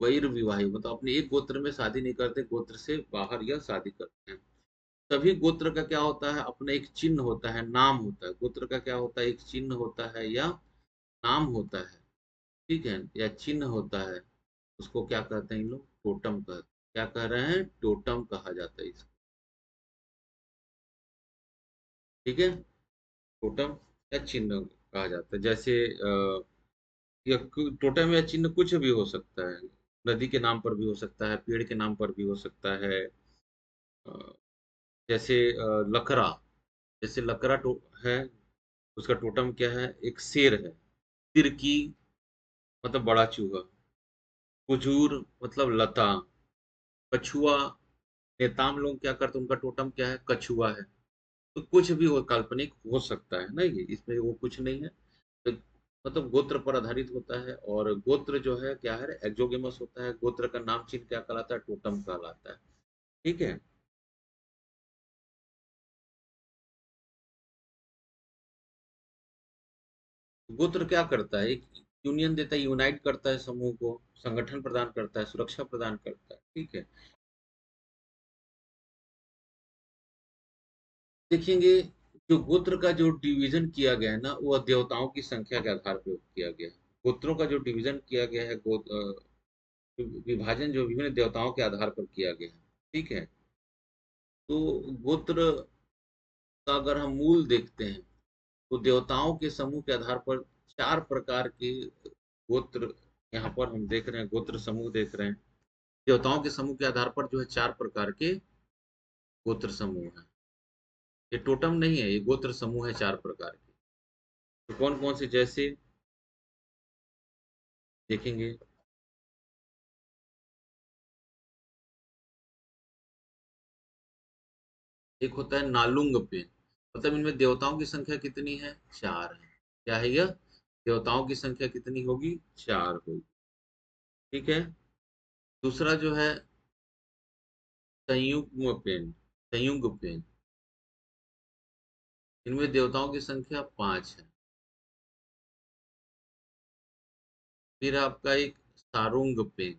बहिर्विवाही, मतलब अपने एक गोत्र में शादी नहीं करते, गोत्र से बाहर यह शादी करते हैं। सभी गोत्र का क्या होता है? अपना एक चिन्ह होता है, नाम होता है। गोत्र का क्या होता है? एक चिन्ह होता है या नाम होता है। ठीक है, या चिन्ह होता है। उसको क्या कहते हैं इन लोग? टोटम कहते हैं। क्या कह रहे हैं? टोटम कहा जाता है इसको। ठीक है। टोटम या चिन्ह कहा जाता है। जैसे या टोटम या चिन्ह कुछ भी हो सकता है। नदी के नाम पर भी हो सकता है, पेड़ के नाम पर भी हो सकता है। अ, जैसे लकड़ा। जैसे लकड़ा है, उसका टोटम क्या है? एक शेर है। तिरकी मतलब बड़ा चूहा। कुजूर मतलब लता। कछुआ, नेताम लोग क्या करते हैं, उनका टोटम क्या है? कछुआ है। तो कुछ भी वो काल्पनिक हो सकता है ना, ये इसमें वो कुछ नहीं है। तो मतलब गोत्र पर आधारित होता है। और गोत्र जो है क्या है? एक्सोगेमस होता है। गोत्र का नाम चिन्ह क्या कहलाता है? टोटम कहलाता है। ठीक है। गोत्र क्या करता है? एक यूनियन देता है, यूनाइट करता है समूह को, संगठन प्रदान करता है, सुरक्षा प्रदान करता है। ठीक है। देखेंगे, जो गोत्र का जो डिवीजन किया गया है ना, वो देवताओं की संख्या के आधार पर किया गया है। गोत्रों का जो डिवीजन किया गया है, विभाजन जो विभिन्न देवताओं के आधार पर किया गया है। ठीक है। तो गोत्र का अगर हम मूल देखते हैं तो देवताओं के समूह के आधार पर चार प्रकार के गोत्र यहाँ पर हम देख रहे हैं, गोत्र समूह देख रहे हैं। देवताओं के समूह के आधार पर जो है चार प्रकार के गोत्र समूह है। ये टोटम नहीं है, ये गोत्र समूह है चार प्रकार के। तो कौन कौन से? जैसे देखेंगे, एक होता है नालुंग पे, मतलब इनमें देवताओं की संख्या कितनी है? चार है। क्या है यह? देवताओं की संख्या कितनी होगी? चार होगी। ठीक है। दूसरा जो है संयुग्म पेन, संयुग पेन, इनमें देवताओं की संख्या 5 है। फिर आपका एक सारुंग पेन,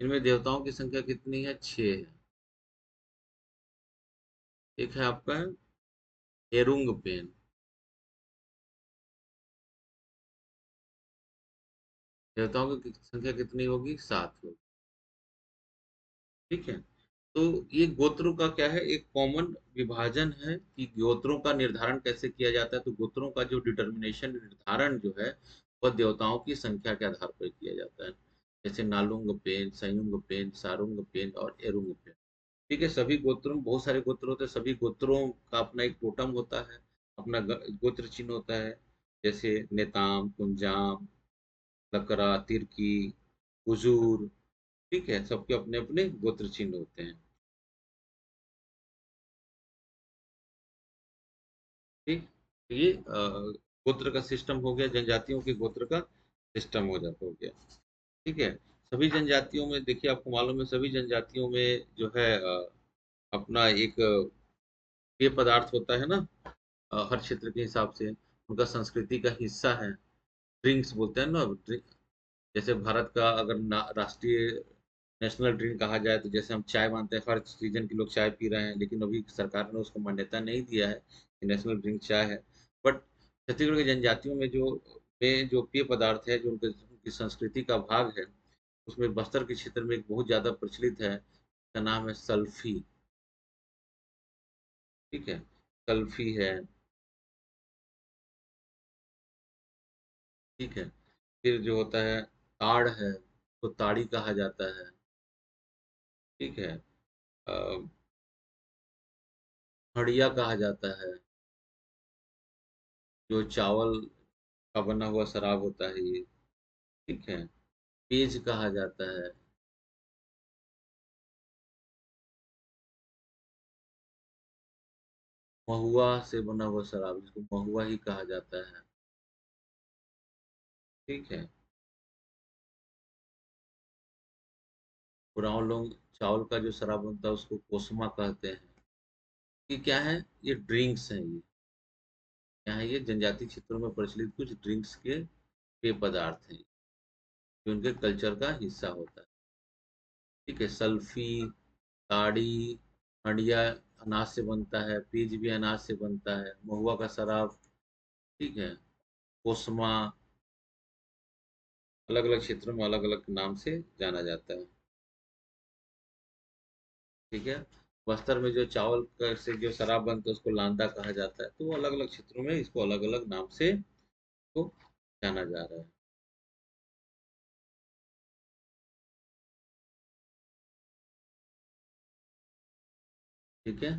इनमें देवताओं की संख्या कितनी है? 6 है। एक है आपका एरुंग पेन, देवताओं की संख्या कितनी होगी? 7 होगी। ठीक है। तो ये गोत्रों का क्या है, एक कॉमन विभाजन है कि गोत्रों का निर्धारण कैसे किया जाता है। तो गोत्रों का जो डिटर्मिनेशन, निर्धारण जो है, वह देवताओं की संख्या के आधार पर किया जाता है। जैसे नालुंग पेन, संयुंग पेन, सारुंग पेन और एरुंग पेन। ठीक है। सभी गोत्रों में बहुत सारे गोत्र होते हैं, सभी गोत्रों का अपना एक टोटम होता है, अपना गोत्र चिन्ह होता है। जैसे नेताम, कुंजाम, लकरा, तिर्की, हुजूर। ठीक है, सबके अपने अपने गोत्र चिन्ह होते हैं। ठीक। ये गोत्र का सिस्टम हो गया, जनजातियों के गोत्र का सिस्टम हो गया। ठीक है। सभी जनजातियों में देखिए, आपको मालूम है, सभी जनजातियों में जो है अपना एक पेय पदार्थ होता है ना, हर क्षेत्र के हिसाब से उनका संस्कृति का हिस्सा है। ड्रिंक्स बोलते हैं ना, जैसे भारत का अगर राष्ट्रीय नेशनल ड्रिंक कहा जाए, तो जैसे हम चाय मानते हैं, हर सीजन के लोग चाय पी रहे हैं, लेकिन अभी सरकार ने उसको मान्यता नहीं दिया है कि नेशनल ड्रिंक चाय है। बट छत्तीसगढ़ की जनजातियों में जो पेय पदार्थ है, जो उनकी संस्कृति का भाग है, उसमें बस्तर के क्षेत्र में एक बहुत ज्यादा प्रचलित है, उसका नाम है सल्फी। ठीक है। सल्फी है। ठीक है। फिर जो होता है ताड़ है, तो ताड़ी कहा जाता है। ठीक है। अ, हड़िया कहा जाता है, जो चावल का बना हुआ शराब होता है ये। ठीक है। पेज कहा जाता है। महुआ से बना हुआ शराब, जिसको महुआ ही कहा जाता है। ठीक है। पुराव लोग चावल का जो शराब बनता है उसको कोसमा कहते हैं। ये क्या है? ये ड्रिंक्स हैं ये। क्या है? ये जनजाति क्षेत्रों में प्रचलित कुछ ड्रिंक्स के पेय पदार्थ हैं, जो उनके कल्चर का हिस्सा होता है। ठीक है। सल्फी, ताड़ी, हंडिया अनाज से बनता है, पीज भी अनाज से बनता है, महुआ का शराब। ठीक है। कोसमा, अलग अलग क्षेत्रों में अलग अलग नाम से जाना जाता है। ठीक है। बस्तर में जो चावल का से जो शराब बनता है उसको लांदा कहा जाता है। तो वो अलग अलग क्षेत्रों में इसको अलग अलग नाम से तो जाना जा रहा है। ठीक है।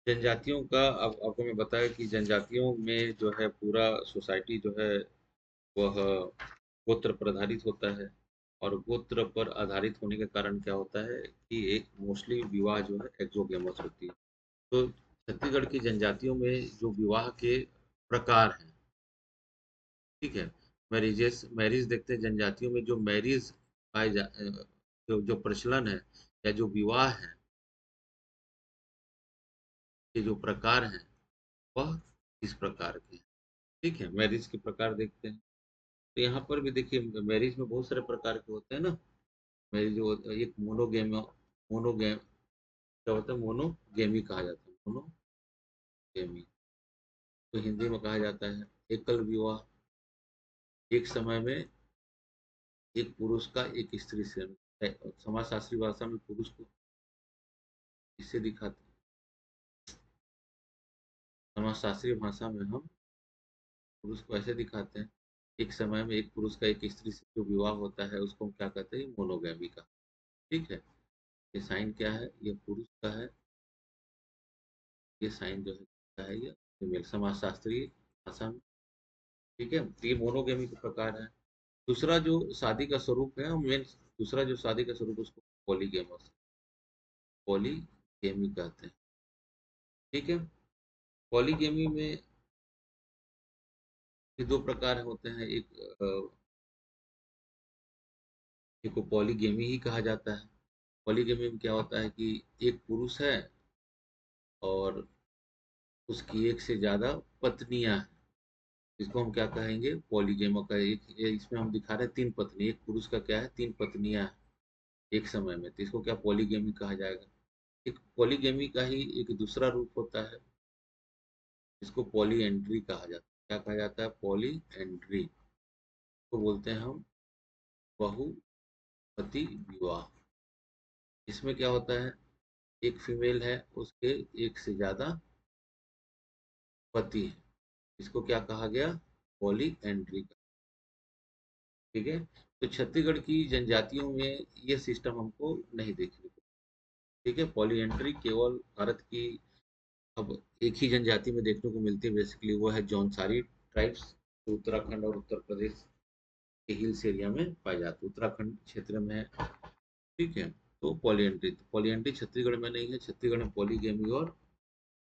जनजातियों का, अब आपको मैं बताया कि जनजातियों में जो है पूरा सोसाइटी जो है वह गोत्र पर आधारित होता है। और गोत्र पर आधारित होने के कारण क्या होता है कि एक मोस्टली विवाह जो है एक्सोगेमस होती है। तो छत्तीसगढ़ की जनजातियों में जो विवाह के प्रकार हैं, ठीक है, मैरिजेस मैरिज देखते हैं जनजातियों में, जो मैरिज पाए जा जो जो प्रचलन है, या जो विवाह है के जो प्रकार हैं, वह इस प्रकार के हैं। ठीक है। मैरिज के प्रकार देखते हैं, तो यहाँ पर भी देखिए मैरिज में बहुत सारे प्रकार के होते हैं ना। मैरिज जो एक मोनोगेम क्या होता है, मोनोगेमी कहा जाता है, मोनोगेमी। तो हिंदी में कहा जाता है एकल विवाह, एक समय में एक पुरुष का एक स्त्री से। समाजशास्त्री भाषा में पुरुष को इससे दिखाते हैं, समाजशास्त्री भाषा में हम पुरुष को ऐसे दिखाते हैं, एक समय में एक पुरुष का एक स्त्री से जो विवाह होता है उसको हम क्या कहते हैं? मोनोगैमी का। ठीक है। ये साइन क्या है? ये पुरुष का है। ये साइन जो है क्या है? ये फीमेल, समाजशास्त्री भाषा में। ठीक है। तो ये मोनोगेमी के प्रकार है। दूसरा जो शादी का स्वरूप है, मेन दूसरा जो शादी का स्वरूप उसको पॉलीगैमस, पॉलीगेमी कहते हैं। ठीक है। पॉलीगेमी में भी दो प्रकार होते हैं, एक को पॉलीगेमी ही कहा जाता है। पॉलीगेमी में क्या होता है कि एक पुरुष है और उसकी एक से ज्यादा पत्नियां हैं। इसको हम क्या कहेंगे, पॉलीगेमा का इसमें हम दिखा रहे हैं तीन पत्नी, एक पुरुष का क्या है, तीन पत्नियां हैं एक समय में, तो इसको क्या पॉलीगेमी कहा जाएगा। एक पॉलीगेमी का ही एक दूसरा रूप होता है, इसको पॉली एंट्री कहा जाता है। क्या कहा जाता है, पॉली एंट्री को बोलते हैं हम बहुपति विवाह। इसमें क्या होता है, एक फीमेल है, उसके एक से ज्यादा पति है, इसको क्या कहा गया, पॉली एंट्री का। ठीक है। तो छत्तीसगढ़ की जनजातियों में ये सिस्टम हमको नहीं देखने को। ठीक है। पॉली एंट्री केवल भारत की अब एक ही जनजाति में देखने को मिलती है, बेसिकली वो है जौनसारी ट्राइब्स, जो उत्तराखंड और उत्तर प्रदेश के हिल्स एरिया में पाए जाते हैं, उत्तराखंड क्षेत्र में है। ठीक है। तो पॉलीएंट्री छत्तीसगढ़ में नहीं है। छत्तीसगढ़ में पॉलीगेमी और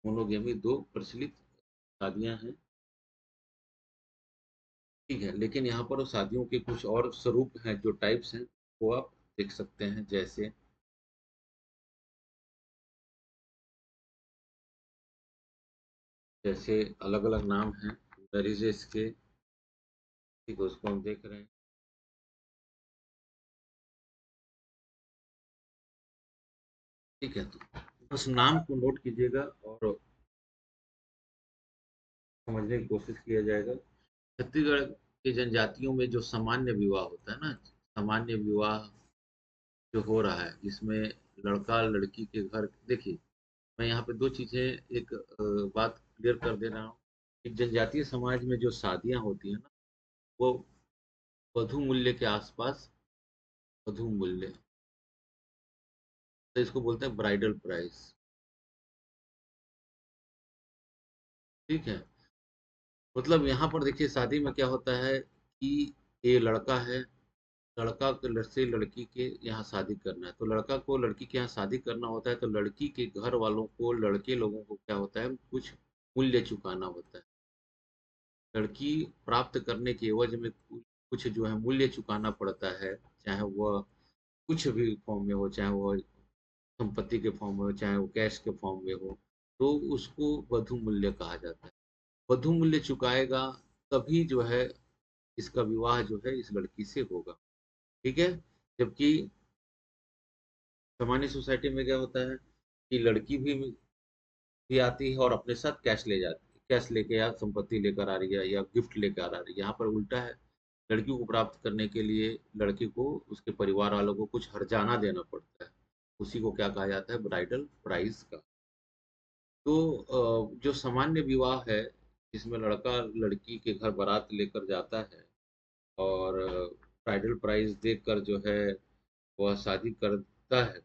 मोनोगेमी दो प्रचलित शादियां हैं। ठीक है। लेकिन यहाँ पर शादियों के कुछ और स्वरूप हैं, जो टाइप्स हैं, वो आप देख सकते हैं। जैसे अलग अलग नाम हैं मैरिजेस के। ठीक है, उसको हम देख रहे हैं। ठीक है, तो बस नाम को नोट कीजिएगा और समझने की कोशिश किया जाएगा। छत्तीसगढ़ की जनजातियों में जो सामान्य विवाह होता है ना, सामान्य विवाह जो हो रहा है, जिसमें लड़का लड़की के घर, देखिए मैं यहाँ पे दो चीजें, एक बात क्लियर कर दे रहा हूँ कि जनजातीय समाज में जो शादियां होती है ना, वो वधु मूल्य के आसपास, वधु मूल्य, तो इसको बोलते हैं ब्राइडल प्राइस। ठीक है। मतलब यहाँ पर देखिए शादी में क्या होता है कि ये लड़का है, लड़का से लड़की के यहाँ शादी करना है, तो लड़का को लड़की के यहाँ शादी करना होता है, तो लड़की के घर वालों को, लड़के लोगों को क्या होता है, कुछ मूल्य चुकाना होता है। लड़की प्राप्त करने के एवज में कुछ जो है मूल्य चुकाना पड़ता है, चाहे वह कुछ भी फॉर्म में हो, चाहे वह संपत्ति के फॉर्म में हो, चाहे वो कैश के फॉर्म में हो, तो उसको वधु मूल्य कहा जाता है। वधु मूल्य चुकाएगा तभी जो है इसका विवाह जो है इस लड़की से होगा। ठीक है। जबकि सामान्य सोसाइटी में क्या होता है कि लड़की भी आती है और अपने साथ कैश ले जाती है, कैश लेके या संपत्ति लेकर आ रही है या गिफ्ट लेकर आ रही है। यहाँ पर उल्टा है, लड़की को प्राप्त करने के लिए लड़के को उसके परिवार वालों को कुछ हर्जाना देना पड़ता है, उसी को क्या कहा जाता है, ब्राइडल प्राइस का। तो जो सामान्य विवाह है, जिसमें लड़का लड़की के घर बारात लेकर जाता है और ब्राइडल प्राइस देकर जो है वह शादी करता है,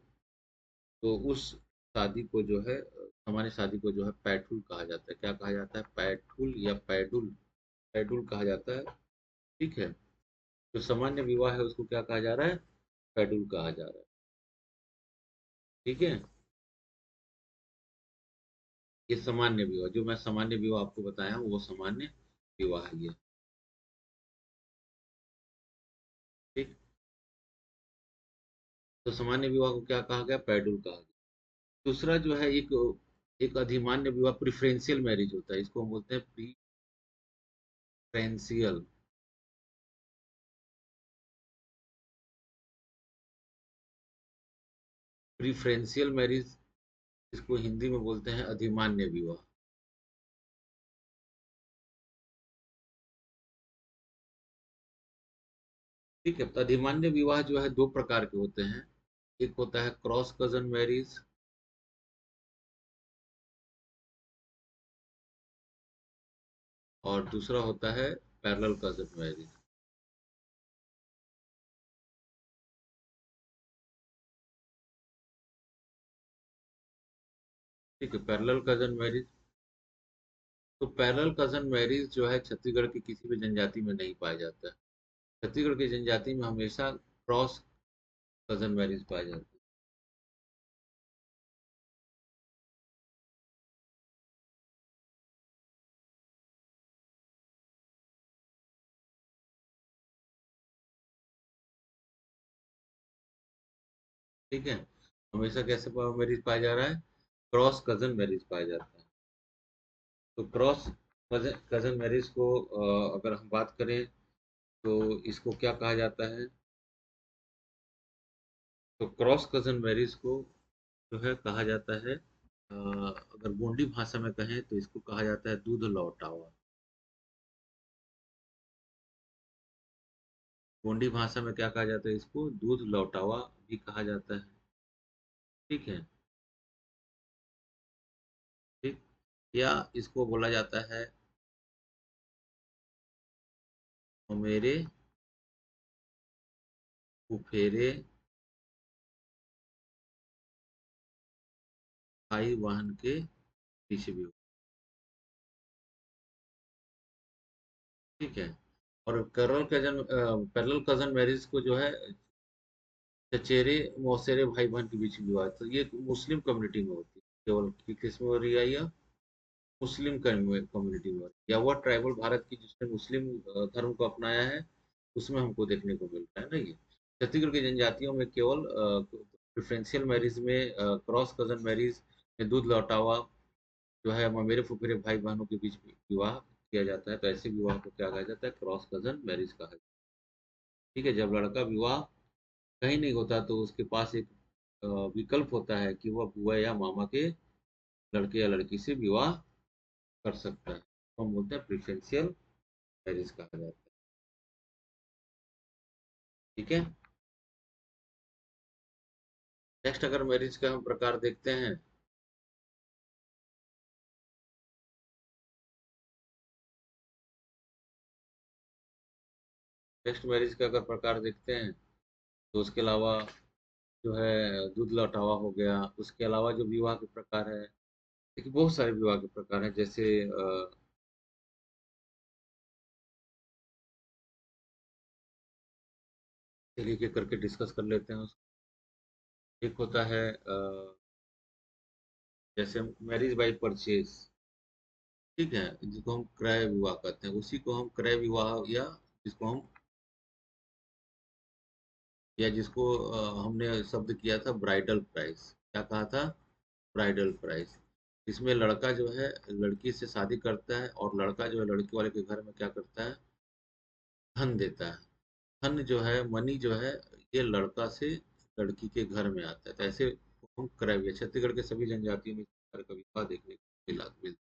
तो उस शादी को जो है, हमारी शादी को जो है पैठुल कहा जाता है। क्या कहा जाता है, पैठुल या पैडुल, पैडुल कहा जाता है। ठीक है। जो सामान्य विवाह है उसको क्या कहा जा रहा है, पैडुल कहा जा रहा है। ठीक है। ये सामान्य विवाह, जो मैं सामान्य विवाह आपको बताया हूँ वो सामान्य विवाह है ये। ठीक। तो सामान्य विवाह को क्या कहा गया, पैडुल कहा गया। दूसरा जो है एक एक अधिमान्य विवाह, प्रिफरेंशियल मैरिज होता है, इसको हम बोलते हैं प्रिफरेंशियल। प्रिफरेंशियल मैरिज, इसको हिंदी में बोलते हैं अधिमान्य विवाह। ठीक है। तो अधिमान्य विवाह जो है दो प्रकार के होते हैं, एक होता है क्रॉस कजन मैरिज और दूसरा होता है पैरेलल कजन मैरिज। ठीक है। पैरेलल कजन मैरिज, तो पैरेलल कजन मैरिज जो है छत्तीसगढ़ की किसी भी जनजाति में नहीं पाया जाता है। छत्तीसगढ़ की जनजाति में हमेशा क्रॉस कजन मैरिज पाया जाता है। ठीक है, हमेशा कैसे मैरिज पाया जा रहा है? क्रॉस कजन मैरिज पाया जाता है। तो क्रॉस कजन मैरिज को अगर हम बात करें तो इसको क्या कहा जाता है? तो क्रॉस कजन मैरिज को जो है कहा जाता है, अगर गोंडी भाषा में कहें तो इसको कहा जाता है दूध लौटावा। गोंडी भाषा में क्या कहा जाता है? इसको दूध लौटावा भी कहा जाता है। ठीक है। ठीक। या इसको बोला जाता है मेरे फुफेरे भाई बहन के पीछे भी। ठीक है। और पैरेलल कजन मैरिज को जो है चचेरे मौसेरे भाई बहन के बीच विवाह, तो ये मुस्लिम कम्युनिटी में होती है केवल। किस में हो रही है यह? मुस्लिम कम्युनिटी में। या वह ट्राइबल भारत की जिसने मुस्लिम धर्म को अपनाया है, उसमें हमको देखने को मिलता है ना ये। छत्तीसगढ़ की जनजातियों में केवल प्रेफरेंशियल मैरिज में, क्रॉस कजन मैरिज में दूध लौटावा जो है मेरे फुफेरे भाई बहनों के बीच विवाह किया जाता है, तो ऐसे विवाह को क्या कहा जाता है? क्रॉस कजन मैरिज कहा जाता है। ठीक है। जब लड़का विवाह कहीं नहीं होता तो उसके पास एक विकल्प होता है कि वह बुआ या मामा के लड़के या लड़की से विवाह कर सकता है, तो हम बोलते हैं प्रेफरेंशियल मैरिज कहा जाता है। ठीक है। नेक्स्ट अगर मैरिज का हम प्रकार देखते हैं, नेक्स्ट मैरिज का अगर प्रकार देखते हैं तो उसके अलावा जो है दूध लौटावा हो गया, उसके अलावा जो विवाह के प्रकार है, देखिए बहुत सारे विवाह के प्रकार हैं। जैसे चलिए एक एक करके डिस्कस कर लेते हैं। एक होता है जैसे मैरिज बाई परचेज। ठीक है, जिसको हम क्रय विवाह कहते हैं, उसी को हम क्रय विवाह जिसको हम या जिसको हमने शब्द किया था ब्राइडल प्राइस। क्या कहा था? Bridal price. इसमें लड़का जो है लड़की से शादी करता है और लड़का जो है लड़की वाले के घर में क्या करता है? धन देता है। धन जो है, मनी जो है, ये लड़का से लड़की के घर में आता है, तो ऐसे हम क्रय विवाह, छत्तीसगढ़ के सभी जनजातियों में इस प्रकार का विवाह देखने को मिलता।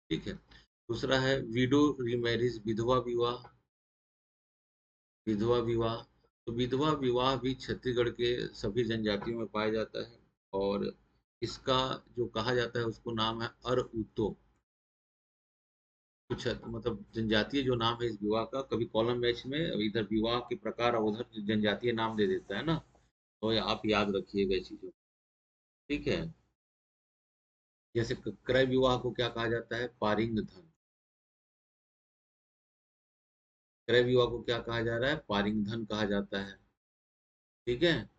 ठीक है। दूसरा है विडो रीमैरिज, विधवा विवाह। विधवा विवाह, तो विधवा विवाह भी छत्तीसगढ़ के सभी जनजातियों में पाया जाता है। और इसका जो कहा जाता है उसको नाम है अर उतो। कुछ मतलब जनजातीय जो नाम है इस विवाह का, कभी कॉलम मैच में इधर विवाह के प्रकार और उधर जनजातीय नाम दे देता है ना, तो ये आप याद रखिएगा इस चीजों को। ठीक है। जैसे क्रय विवाह को क्या कहा जाता है? पारिंग धन। क्रय विवाह को क्या कहा जा रहा है? पारिंग धन कहा जाता है। ठीक है।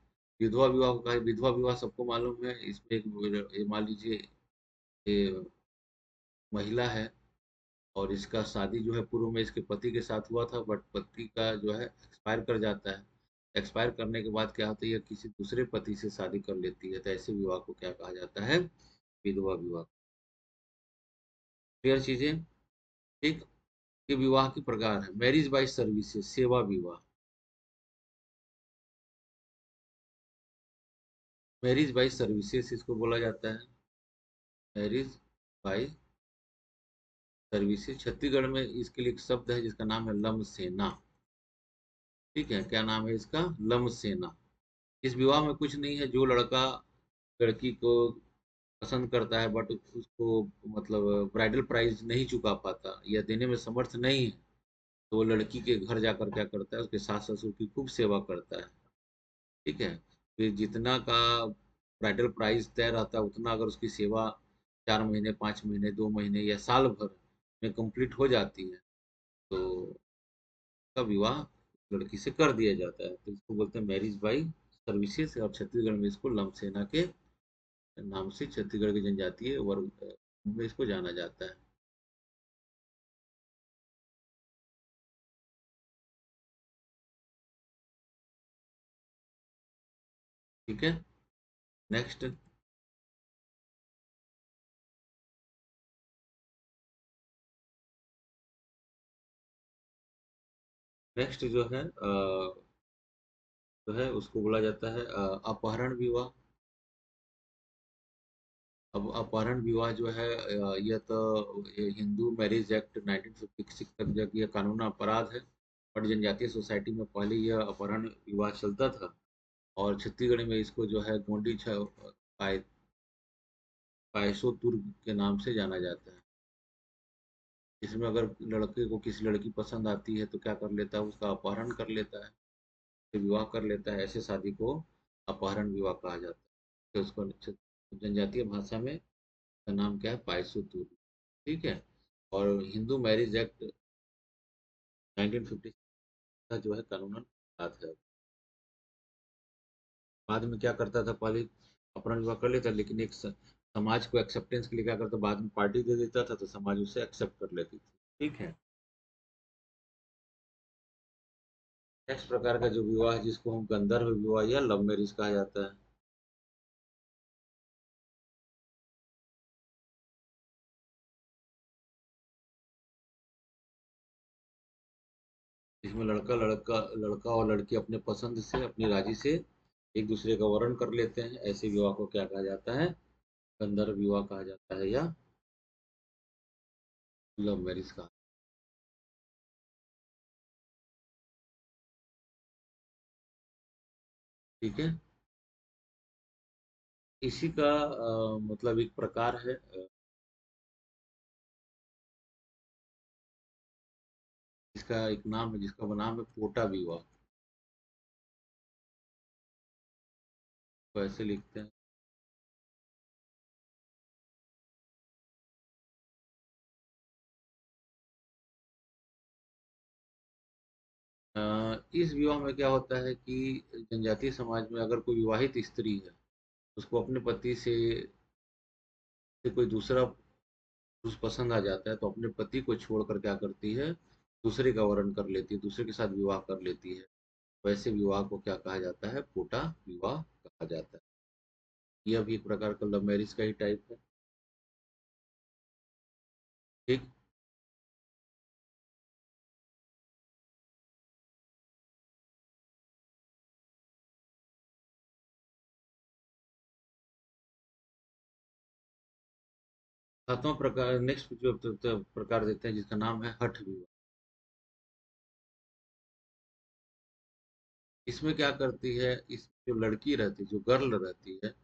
विधवा विवाह का, विधवा विवाह सबको मालूम है। इसमें एक मान लीजिए ये महिला है और इसका शादी जो है पूर्व में इसके पति के साथ हुआ था, बट पति का जो है एक्सपायर कर जाता है। एक्सपायर करने के बाद क्या होता है? यह किसी दूसरे पति से शादी कर लेती है, तो ऐसे विवाह को क्या कहा जाता है? विधवा विवाह। क्लियर चीजें? ठीक। ये विवाह के प्रकार है। मैरिज बाय सर्विसेज, सेवा विवाह। मैरिज बाय सर्विसेज इसको बोला जाता है। मैरिज बाय सर्विसेज, छत्तीसगढ़ में इसके लिए एक शब्द है जिसका नाम है लम सेना। ठीक है। क्या नाम है इसका? लम सेना। इस विवाह में कुछ नहीं है, जो लड़का लड़की को पसंद करता है बट उसको मतलब ब्राइडल प्राइस नहीं चुका पाता या देने में समर्थ नहीं है, तो वो लड़की के घर जाकर क्या करता है? उसके सास ससुर की खूब सेवा करता है। ठीक है। फिर जितना का ब्राइडल प्राइस तय रहता है उतना अगर उसकी सेवा 4 महीने, 5 महीने, 2 महीने या साल भर में कंप्लीट हो जाती है, तो उसका विवाह लड़की से कर दिया जाता है, तो इसको बोलते हैं मैरिज बाई सर्विसेज। और छत्तीसगढ़ में इसको लम सेना के नाम से छत्तीसगढ़ के जनजातीय वर्ग में इसको जाना जाता है। ठीक है, नेक्स्ट। नेक्स्ट जो है उसको बोला जाता है अपहरण विवाह। अब अपहरण विवाह जो है यह तो हिंदू मैरिज एक्ट 1956 तक जब यह कानून अपराध है, और जनजातीय सोसाइटी में पहले यह अपहरण विवाह चलता था। और छत्तीसगढ़ में इसको जो है गोंडी पायसो तुर्ग के नाम से जाना जाता है। इसमें अगर लड़के को किसी लड़की पसंद आती है तो क्या कर लेता है, उसका अपहरण कर लेता है, फिर विवाह कर लेता है। ऐसे शादी को अपहरण विवाह कहा जाता है। तो उसको जनजातीय भाषा में का नाम क्या है, पायसो तुर्ग। ठीक है। और हिंदू मैरिज एक्ट 1950 का जो है कानूनन साथ है। बाद में क्या करता था, पहले अपहरण विवाह कर लेता, लेकिन एक समाज को एक्सेप्टेंस के लिए क्या करता, बाद में पार्टी दे देता था तो समाज उसे एक्सेप्ट कर लेती थी। ठीक है। नेक्स्ट प्रकार का जो विवाह है, जिसको हम गंधर्व विवाह या लव मैरिज कहा जाता है। इसमें लड़का और लड़की अपने पसंद से, अपनी राजी से एक दूसरे का वर्ण कर लेते हैं। ऐसे विवाह को क्या कहा जाता है, गंधर्व विवाह कहा जाता है या लव मैरिज कहा। ठीक है। इसी का मतलब एक प्रकार है, इसका एक नाम है, जिसका नाम है पोटा विवाह। तो ऐसे लिखते हैं। इस विवाह में क्या होता है कि जनजातीय समाज में अगर कोई विवाहित स्त्री है, उसको अपने पति से कोई दूसरा पुरुष पसंद आ जाता है, तो अपने पति को छोड़कर क्या करती है, दूसरे का वर्ण कर लेती है, दूसरे के साथ विवाह कर लेती है। वैसे विवाह को क्या कहा जाता है, पोटा विवाह कहा जाता है। यह भी एक प्रकार का लव मैरिज का ही टाइप है। ठीक। 7वां प्रकार, नेक्स्ट जो प्रकार देते हैं, जिसका नाम है हठ विवाह। इसमें क्या करती है, इस जो लड़की रहती है, जो गर्ल रहती है,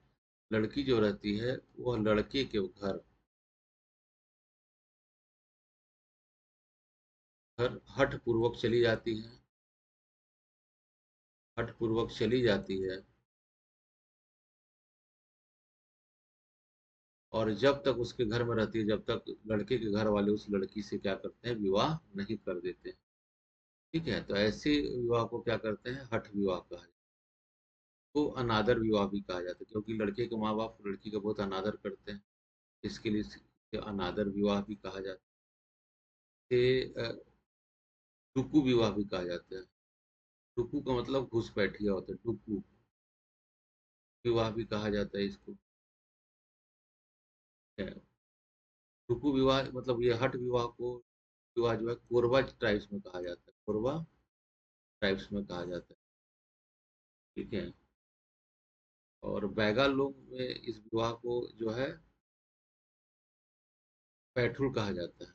लड़की जो रहती है, वह लड़के के घर हठ पूर्वक चली जाती है। हठ पूर्वक चली जाती है, और जब तक उसके घर में रहती है, जब तक लड़के के घर वाले उस लड़की से क्या करते हैं, विवाह नहीं कर देते हैं। ठीक है। तो ऐसे विवाह को क्या करते हैं, हठ विवाह कहा जाता है। तो अनादर विवाह भी कहा जाता है, क्योंकि लड़के के माँ बाप लड़की का बहुत अनादर करते हैं। इसके लिए इसे अनादर विवाह भी कहा जाता है। इसे टुकू विवाह भी कहा जाता है। टुकू का मतलब घुसपैठिया होता है, टुकू विवाह भी कहा जाता है इसको। टुकू विवाह मतलब ये हठ विवाह को, विवाह जो है कोरबा ट्राइब्स में कहा जाता है, कोरबा ट्राइब्स में कहा जाता है। ठीक है। और बैगा लोग में इस विवाह को जो है पैठुल कहा जाता है।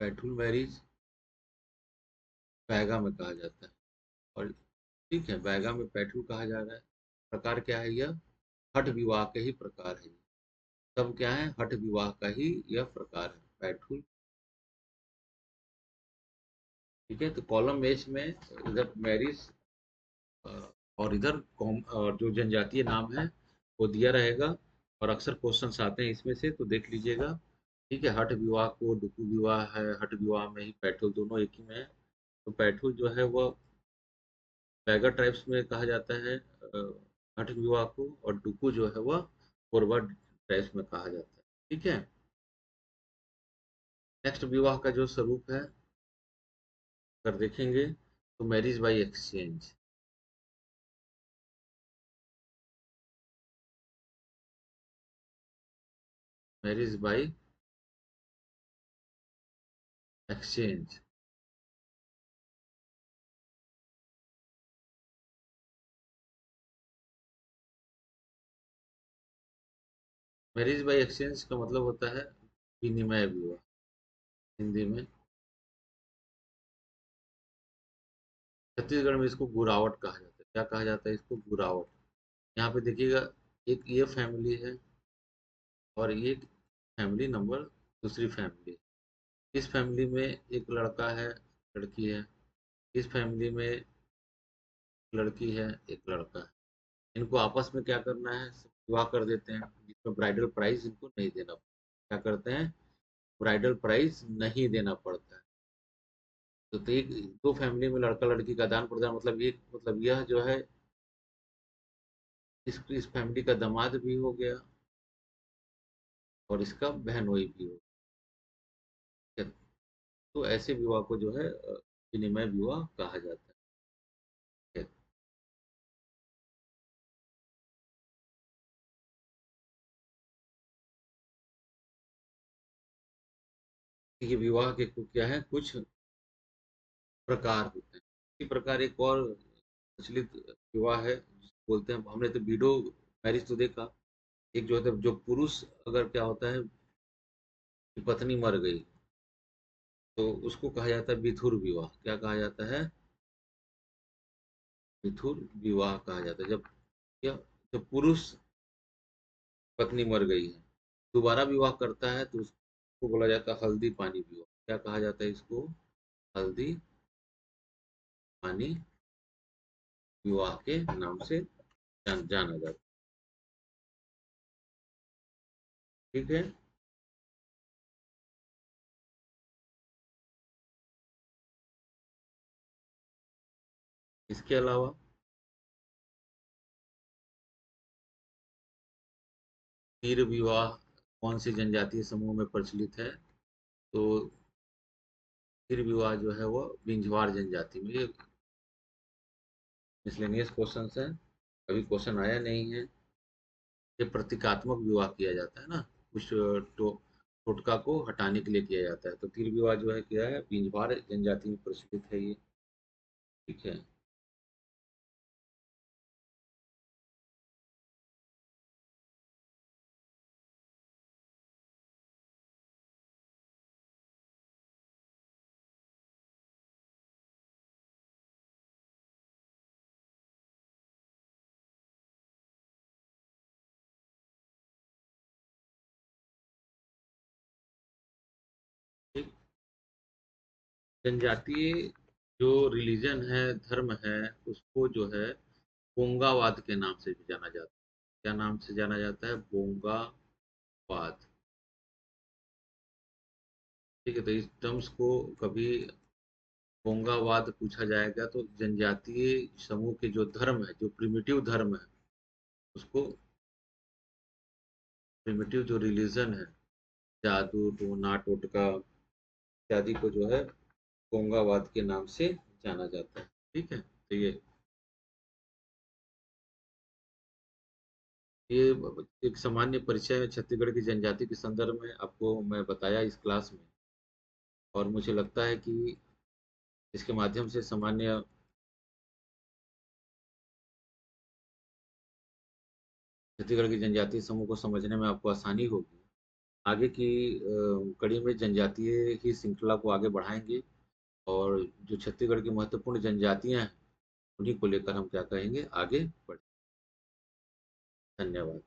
पैठुल मैरिज बैगा में कहा जाता है। और ठीक है, बैगा में पैठुल कहा जा रहा है। प्रकार क्या है, यह हठ विवाह के ही प्रकार है। सब क्या है, हठ विवाह का ही यह प्रकार है, पैठुल। ठीक है। तो कॉलम एच में इधर मैरिज और इधर जो जनजातीय नाम है वो दिया रहेगा। और अक्सर क्वेश्चंस आते हैं इसमें से, तो देख लीजिएगा। ठीक है। हठ विवाह को डुकू विवाह है, हठ विवाह में ही पैठुल, दोनों एक ही में है। तो पैठू जो है वह बैगर ट्राइब्स में कहा जाता है हठ विवाह को, और डुकू जो है वह कोरबा ट्राइब्स में कहा जाता है। ठीक है। नेक्स्ट विवाह का जो स्वरूप है अगर देखेंगे तो marriage by exchange. Marriage by exchange. Marriage by exchange का मतलब होता है विनिमय विवाह हिंदी में। छत्तीसगढ़ में इसको गुरावट कहा जाता है। क्या कहा जाता है इसको? गुरावट। यहाँ पे देखिएगा, एक ये फैमिली है और ये फैमिली नंबर दूसरी फैमिली। इस फैमिली में एक लड़का है, लड़की है। इस फैमिली में लड़की है, एक लड़का है। इनको आपस में क्या करना है? विवाह कर देते हैं, जिसमें ब्राइडल प्राइस इनको नहीं देना पड़ता। क्या करते हैं? ब्राइडल प्राइस नहीं देना पड़ता है। तो एक दो फैमिली में लड़का लड़की का दान प्रदान, मतलब ये, मतलब यह जो है इस फैमिली का दामाद भी हो गया और इसका बहनोई भी हो गया। तो ऐसे विवाह को जो है विनिमय विवाह कहा जाता है। ये विवाह के क्या है, कुछ प्रकार होते हैं। इसी प्रकार एक और प्रचलित विवाह है जिसको बोलते हैं, हमने तो विडो मैरिज तो देखा। एक जो होता है, जो पुरुष अगर क्या होता है कि पत्नी मर गई तो उसको कहा जाता है विधुर विवाह। क्या कहा जाता है? विधुर विवाह कहा जाता है। जब क्या, जब पुरुष पत्नी मर गई है दोबारा विवाह करता है तो उसको बोला जाता है हल्दी पानी विवाह। क्या कहा जाता है इसको? हल्दी पानी विवाह के नाम से जाना जाता है। ठीक है। इसके अलावा तीर विवाह कौन सी जनजातीय समूह में प्रचलित है? तो तीर विवाह जो है वो बिंझवार जनजाति में। ये मिसलेनियस क्वेश्चन है, अभी क्वेश्चन आया नहीं है। ये प्रतीकात्मक विवाह किया जाता है ना, कुछ टोटका को हटाने के लिए किया जाता है। तो तीर विवाह जो है क्या है, बिंझवार जनजाति में प्रचलित है ये। ठीक है। ठीक। जनजातीय जो रिलीजन है, धर्म है, उसको जो है बोंगावाद के नाम से भी जाना जाता है। क्या नाम से जाना जाता है? बोंगावाद। ठीक है। तो इस टर्म्स को कभी बोंगावाद पूछा जाएगा तो जनजातीय समूह के जो धर्म है, जो प्रिमिटिव धर्म है, उसको, प्रिमिटिव जो रिलीजन है, जादू टोना टोटका इत्यादि को जो है बोंगावाद के नाम से जाना जाता है। ठीक है। तो ये एक सामान्य परिचय है छत्तीसगढ़ की जनजाति के संदर्भ में आपको मैं बताया इस क्लास में। और मुझे लगता है कि इसके माध्यम से सामान्य छत्तीसगढ़ की जनजातीय समूह को समझने में आपको आसानी होगी। आगे की कड़ी में जनजातीय ही श्रृंखला को आगे बढ़ाएंगे, और जो छत्तीसगढ़ की महत्वपूर्ण जनजातियां हैं उन्हीं को लेकर हम क्या कहेंगे, आगे बढ़ेंगे। धन्यवाद।